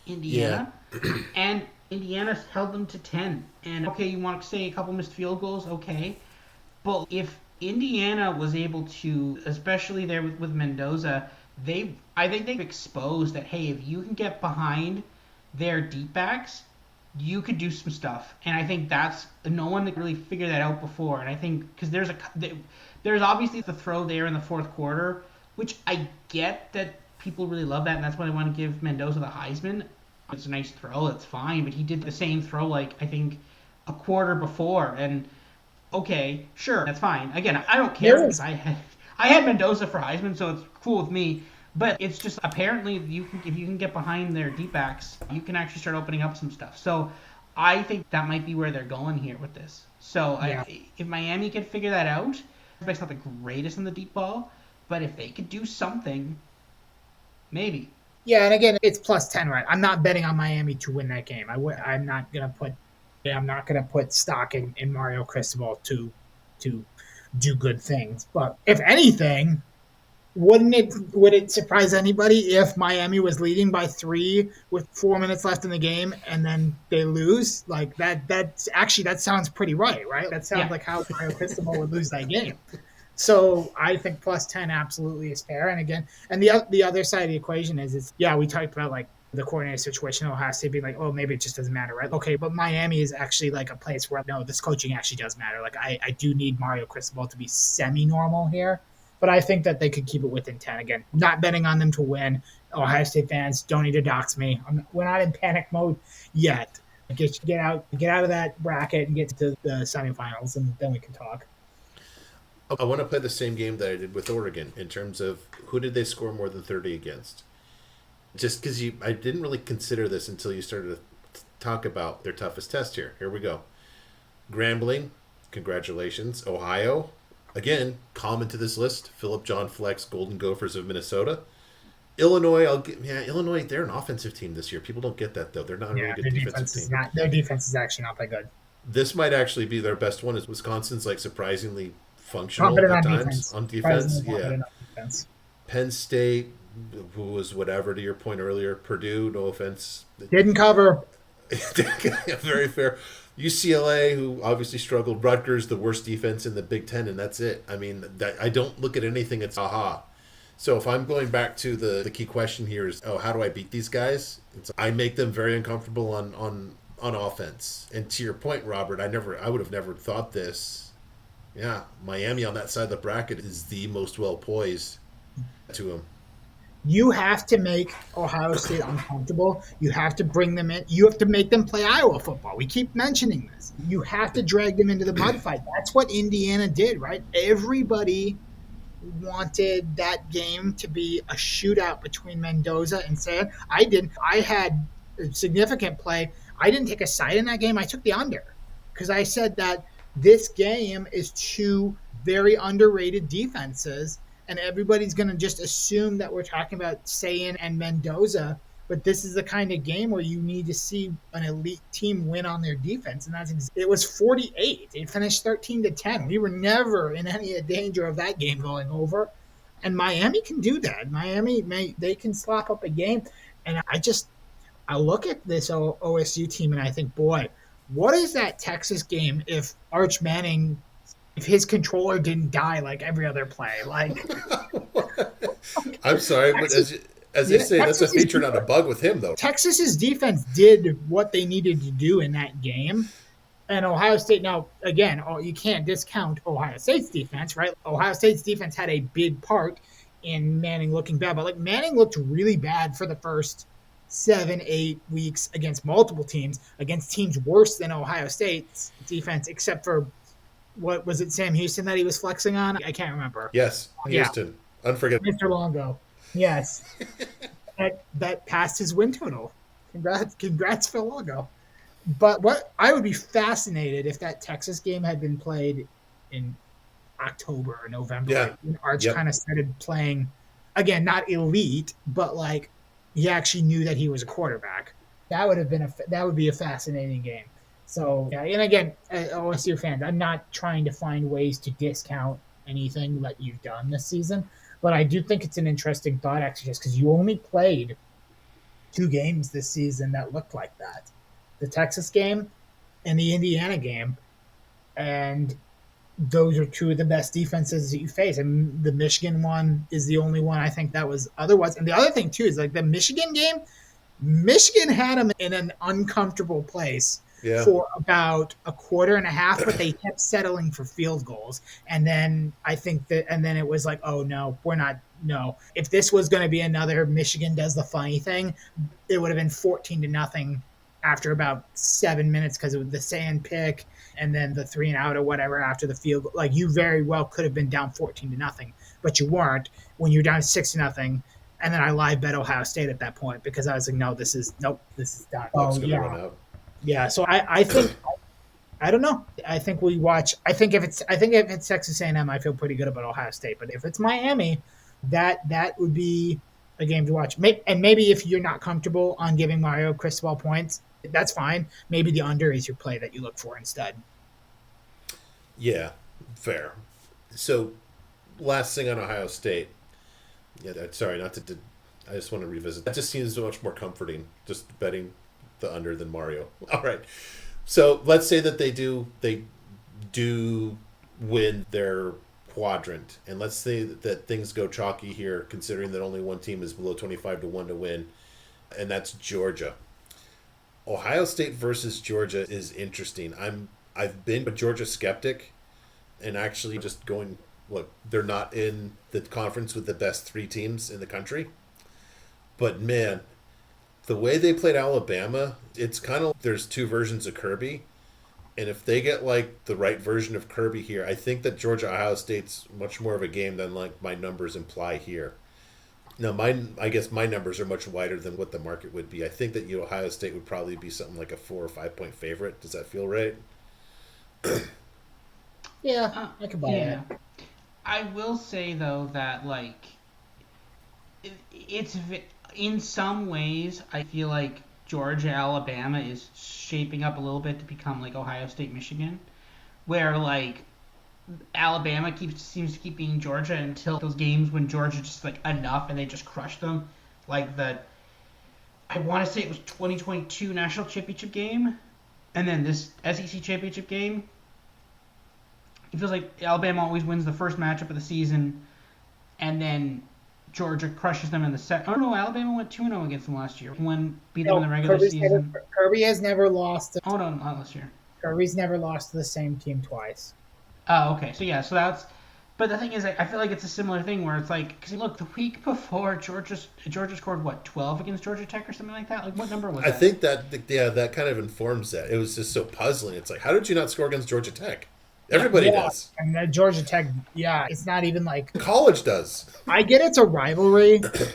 Indiana. Yeah. And Indiana's held them to 10. And, okay, you want to say a couple missed field goals, okay. But if Indiana was able to, especially there with Mendoza, I think they've exposed that, hey, if you can get behind their deep backs, you could do some stuff. And I think that's no one that really figured that out before. And I think because there's obviously the throw there in the fourth quarter, which I get that people really love that, and that's why I want to give Mendoza the Heisman. It's a nice throw, it's fine, but he did the same throw like I think a quarter before, and okay, sure, that's fine. Again, I don't care because I had Mendoza for Heisman, so it's cool with me. But it's just apparently if you can get behind their deep backs, you can actually start opening up some stuff. So I think that might be where they're going here with this. So yeah. If Miami could figure that out, it's not the greatest in the deep ball, but if they could do something, maybe. Yeah, and again, it's plus 10, right? I'm not betting on Miami to win that game. I'm not gonna put stock in Mario Cristobal to do good things. But if anything, would it surprise anybody if Miami was leading by 3 with 4 minutes left in the game and then they lose? Like that sounds pretty right? That sounds like how Mario Cristobal would lose that game. So I think plus 10 absolutely is fair. And again, and the other side of the equation is we talked about like the coordinator situation, Ohio State being like, oh, maybe it just doesn't matter, right? Okay, but Miami is actually like a place where, no, this coaching actually does matter. Like I do need Mario Cristobal to be semi-normal here. But I think that they could keep it within 10. Again, not betting on them to win. Ohio State fans, don't need to dox me. We're not in panic mode yet. Get out of that bracket and get to the semifinals, and then we can talk. I want to play the same game that I did with Oregon in terms of who did they score more than 30 against. Just because I didn't really consider this until you started to talk about their toughest test here. Here we go. Grambling, congratulations. Ohio, again, common to this list. Philip John Flex, Golden Gophers of Minnesota. Illinois, Illinois, they're an offensive team this year. People don't get that, though. They're not a really good defensive team. Their defense is actually not that good. This might actually be their best one. Is Wisconsin's like surprisingly functional at times on defense. Yeah. Defense. Penn State, who was whatever to your point earlier. Purdue, no offense. Didn't cover. Very fair. UCLA, who obviously struggled. Rutgers, the worst defense in the Big Ten, and that's it. I mean, I don't look at anything. It's aha. So if I'm going back to the key question here is, how do I beat these guys? I make them very uncomfortable on offense. And to your point, Robert, I would have never thought this. Yeah, Miami on that side of the bracket is the most well poised to them. You have to make Ohio State uncomfortable. You have to bring them in. You have to make them play Iowa football. We keep mentioning this. You have to drag them into the mud fight. That's what Indiana did, right? Everybody wanted that game to be a shootout between Mendoza and Sad. I didn't. I had a significant play. I didn't take a side in that game. I took the under because I said that this game is two very underrated defenses. And everybody's going to just assume that we're talking about Sayin and Mendoza, but this is the kind of game where you need to see an elite team win on their defense, and it was 48. It finished 13-10. We were never in any danger of that game going over, and Miami can do that. They can slop up a game, and I look at this OSU team and I think, boy, what is that Texas game if Arch Manning? If his controller didn't die like every other play, like I'm sorry, but as they say, that's a feature, not a bug with him, though. Texas's defense did what they needed to do in that game, and Ohio State. Now, again, you can't discount Ohio State's defense, right? Ohio State's defense had a big part in Manning looking bad, but like Manning looked really bad for the first 7-8 weeks against multiple teams, against teams worse than Ohio State's defense, except for. What was it, Sam Houston that he was flexing on? I can't remember. Yes, Houston. Yeah. Unforgettable. Mr. Longo. Yes. that passed his win total. Congrats, Phil Longo. But what I would be fascinated if that Texas game had been played in October or November. Yeah. When Arch kind of started playing, again, not elite, but like he actually knew that he was a quarterback. That would be a fascinating game. So yeah, and again, OSU fans, I'm not trying to find ways to discount anything that you've done this season, but I do think it's an interesting thought exercise because you only played 2 games this season that looked like that: the Texas game and the Indiana game, and those are two of the best defenses that you face. And the Michigan one is the only one I think that was otherwise. And the other thing too is like the Michigan game. Michigan had them in an uncomfortable place for about a quarter and a half, but they kept settling for field goals. And then then it was like, oh no, we're not. No, if this was going to be another Michigan does the funny thing, it would have been 14-0 after about 7 minutes because of the sand pick and then the 3-and-out or whatever after the field goal. Like you very well could have been down 14-0, but you weren't. When you're down 6-0. And then I live bet Ohio State at that point because I was like, no, this is done. It's going to run out. Yeah. So I think, I don't know. I think we watch. I think if it's Texas A&M, I feel pretty good about Ohio State. But if it's Miami, that would be a game to watch. And maybe if you're not comfortable on giving Mario Cristobal points, that's fine. Maybe the under is your play that you look for instead. Yeah, fair. So, last thing on Ohio State. Yeah, sorry, not to. I just want to revisit. That just seems so much more comforting, just betting the under than Mario. All right, so let's say that they do win their quadrant, and let's say that things go chalky here, considering that only one team is below 25-1 to win, and that's Georgia. Ohio State versus Georgia is interesting. I've been a Georgia skeptic, and actually just going. Look, they're not in the conference with the best 3 teams in the country. But man, the way they played Alabama, it's kind of, there's 2 versions of Kirby. And if they get like the right version of Kirby here, I think that Georgia-Ohio State's much more of a game than like my numbers imply here. Now, I guess my numbers are much wider than what the market would be. I think that Ohio State would probably be something like a 4 or 5 point favorite. Does that feel right? Yeah, I could buy that. I will say though that like it's in some ways I feel like Georgia Alabama is shaping up a little bit to become like Ohio State Michigan, where like Alabama seems to keep being Georgia until those games when Georgia just like enough and they just crushed them, like I want to say it was 2022 national championship game, and then this SEC championship game. It feels like Alabama always wins the first matchup of the season, and then Georgia crushes them in the second. Oh no, Alabama went 2-0 against them last year. Beat them in the regular season. Kirby has never lost. Oh no, not last year. Kirby's never lost to the same team twice. Oh, okay. So yeah, so that's. But the thing is, I feel like it's a similar thing where it's like, because look, the week before Georgia scored what 12 against Georgia Tech or something like that. Like what number was that? I think that kind of informs that. It was just so puzzling. It's like, how did you not score against Georgia Tech? Everybody does. And that Georgia Tech, it's not even like college does. I get it's a rivalry. But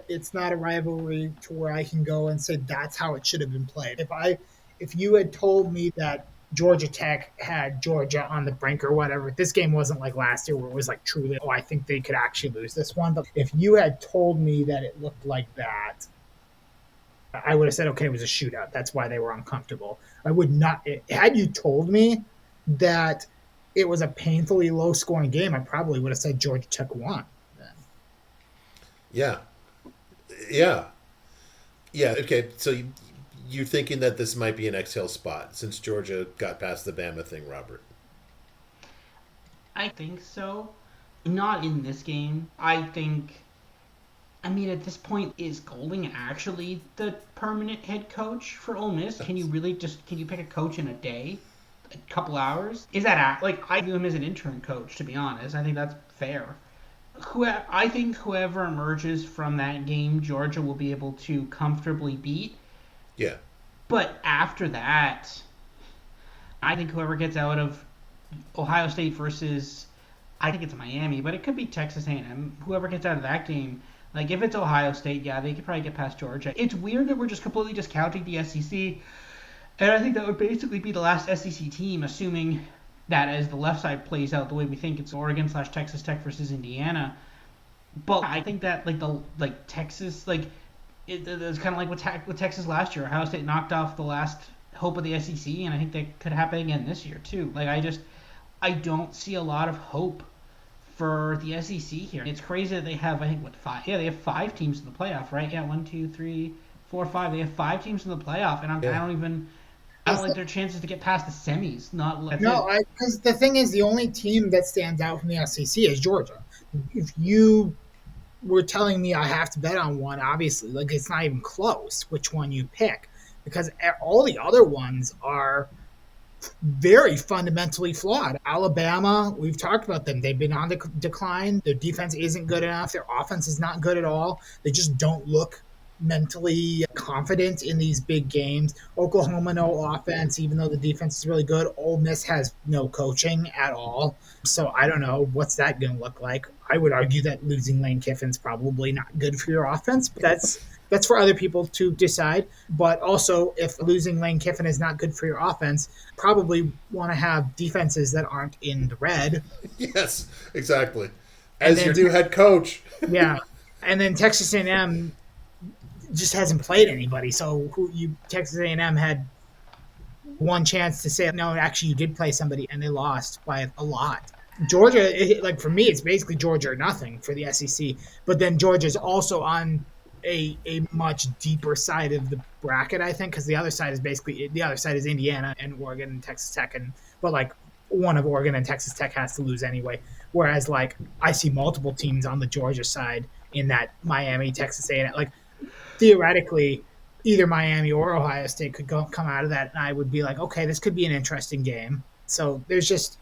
it's not a rivalry to where I can go and say that's how it should have been played. If you had told me that Georgia Tech had Georgia on the brink or whatever, this game wasn't like last year where it was like truly, I think they could actually lose this one. But if you had told me that it looked like that, I would have said, okay, it was a shootout. That's why they were uncomfortable. I would not. Had you told me that it was a painfully low-scoring game, I probably would have said Georgia Tech won. Yeah. Okay, so you're thinking that this might be an exhale spot since Georgia got past the Bama thing, Robert? I think so. Not in this game. I mean, at this point, is Golding actually the permanent head coach for Ole Miss? Can you pick a coach in a day? A couple hours? Is that, I view him as an intern coach, to be honest. I think that's fair. I think whoever emerges from that game, Georgia will be able to comfortably beat. Yeah. But after that, I think whoever gets out of Ohio State versus, I think it's Miami, but it could be Texas A&M. Whoever gets out of that game, like if it's Ohio State, yeah, they could probably get past Georgia. It's weird that we're just completely discounting the SEC, and I think that would basically be the last SEC team, assuming that as the left side plays out the way we think it's Oregon/Texas Tech versus Indiana. But I think that Texas, it's kind of like with Texas last year. Ohio State knocked off the last hope of the SEC, and I think that could happen again this year too. Like I don't see a lot of hope for the SEC here. It's crazy that they have, I think, five? Yeah, they have 5 teams in the playoff, right? Yeah, 1, 2, 3, 4, 5. They have 5 teams in the playoff, and I don't like their chances to get past the semis. Because the thing is, the only team that stands out from the SEC is Georgia. If you were telling me I have to bet on one, obviously, like it's not even close which one you pick, because all the other ones are very fundamentally flawed. Alabama, we've talked about them. They've been on the decline. Their defense isn't good enough. Their offense is not good at all. They just don't look mentally confident in these big games. Oklahoma, no offense, even though the defense is really good. Ole Miss has no coaching at all. So I don't know. What's that going to look like? I would argue that losing Lane Kiffin's probably not good for your offense, but that's for other people to decide. But also, if losing Lane Kiffin is not good for your offense, probably want to have defenses that aren't in the red. Yes, exactly. As your new head coach. Yeah. And then Texas A&M just hasn't played anybody. So Texas A&M had one chance to say, no, actually you did play somebody, and they lost by a lot. Georgia, like for me, it's basically Georgia or nothing for the SEC. But then Georgia's also on a much deeper side of the bracket, I think, because the other side is Indiana and Oregon and Texas Tech, but like one of Oregon and Texas Tech has to lose anyway. Whereas like I see multiple teams on the Georgia side in that Miami, Texas A&M, like theoretically either Miami or Ohio State could come out of that, and I would be like, okay, this could be an interesting game. So there's just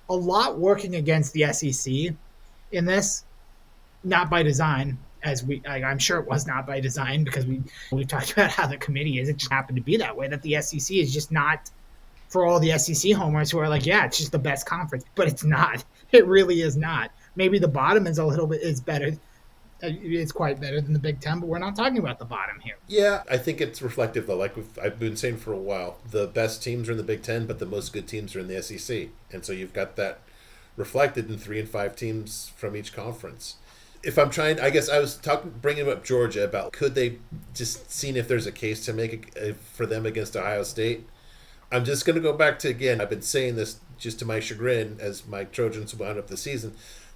a lot working against the SEC in this, not by design. I'm sure it was not by design, because we talked about how the committee is. It just happened to be that way, that the SEC is just not, for all the SEC homers who are like, yeah, it's just the best conference. But it's not. It really is not. Maybe the bottom is better. It's quite better than the Big Ten, but we're not talking about the bottom here. Yeah, I think it's reflective, though. Like I've been saying for a while, the best teams are in the Big Ten, but the most good teams are in the SEC. And so you've got that reflected in 3 and 5 teams from each conference. If I'm trying, I guess I was bringing up Georgia about could they just seeing if there's a case to make for them against Ohio State. I'm just going to go back to, again, I've been saying this just to my chagrin as my Trojans wound up the season.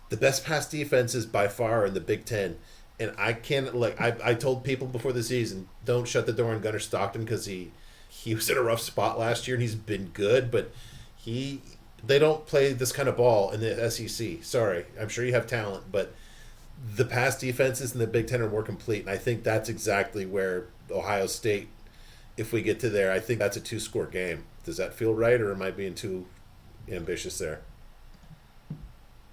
The best pass defense is by far in the Big Ten. And I can't, I told people before the season, don't shut the door on Gunnar Stockton, because he was in a rough spot last year and he's been good, but they don't play this kind of ball in the SEC. Sorry, I'm sure you have talent, but the pass defenses in the Big Ten are more complete, and I think that's exactly where Ohio State, if we get to there, I think that's a 2-score game. Does that feel right, or am I being too ambitious there?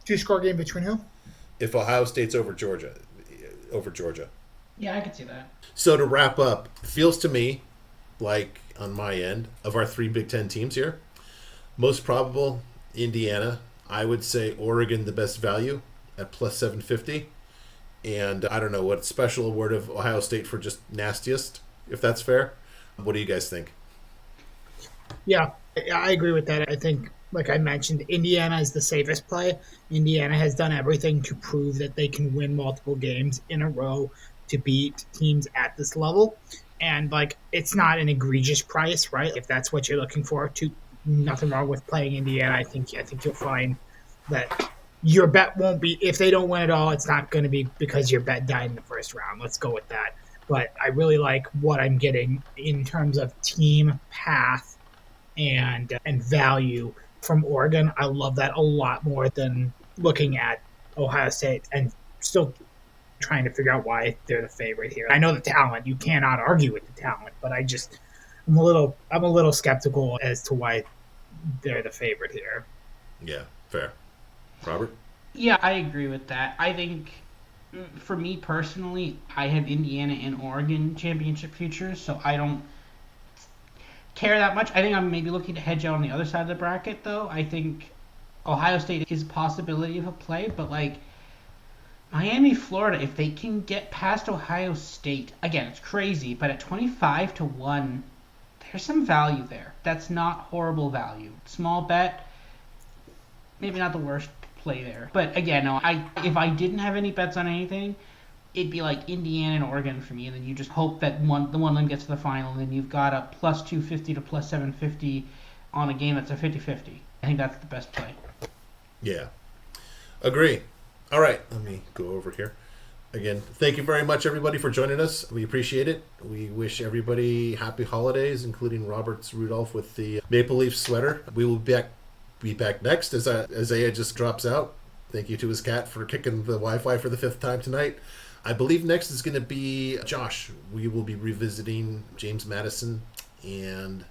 2-score game between who? If Ohio State's over Georgia. Yeah, I could see that. So to wrap up, feels to me like, on my end, of our 3 Big Ten teams here, most probable, Indiana. I would say Oregon the best value at plus 750. And I don't know what special award of Ohio State for just nastiest, if that's fair. What do you guys think? Yeah, I agree with that. I think, like I mentioned, Indiana is the safest play. Indiana has done everything to prove that they can win multiple games in a row to beat teams at this level. And, like, it's not an egregious price, right? If that's what you're looking for, nothing wrong with playing Indiana. I think you'll find that your bet won't be, if they don't win at all, it's not going to be because your bet died in the first round. Let's go with that. But I really like what I'm getting in terms of team path and value from Oregon. I love that a lot more than looking at Ohio State and still trying to figure out why they're the favorite here. I know the talent, you cannot argue with the talent, but I'm a little skeptical as to why they're the favorite here. Yeah, fair. Robert? Yeah, I agree with that. I think, for me personally, I have Indiana and Oregon championship futures, so I don't care that much. I think I'm maybe looking to hedge out on the other side of the bracket, though. I think Ohio State is a possibility of a play, but, like, Miami, Florida, if they can get past Ohio State, again, it's crazy, but at 25-1, there's some value there. That's not horrible value. Small bet, maybe not the worst play there. But again, no, if I didn't have any bets on anything, it'd be like Indiana and Oregon for me, and then you just hope that the one of them gets to the final, and then you've got a plus 250 to plus 750 on a game that's a 50-50. I think that's the best play. Yeah. Agree. All right, let me go over here. Again, thank you very much, everybody, for joining us. We appreciate it. We wish everybody happy holidays, including Robert's Rudolph with the Maple Leaf sweater. We will be back next as Isaiah just drops out. Thank you to his cat for kicking the Wi-Fi for the 5th time tonight. I believe next is going to be Josh. We will be revisiting James Madison and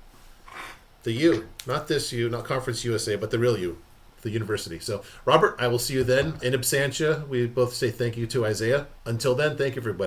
the U. Not this U, not Conference USA, but the real U. The university. So, Robert, I will see you then. In absentia, we both say thank you to Isaiah. Until then, thank you, everybody.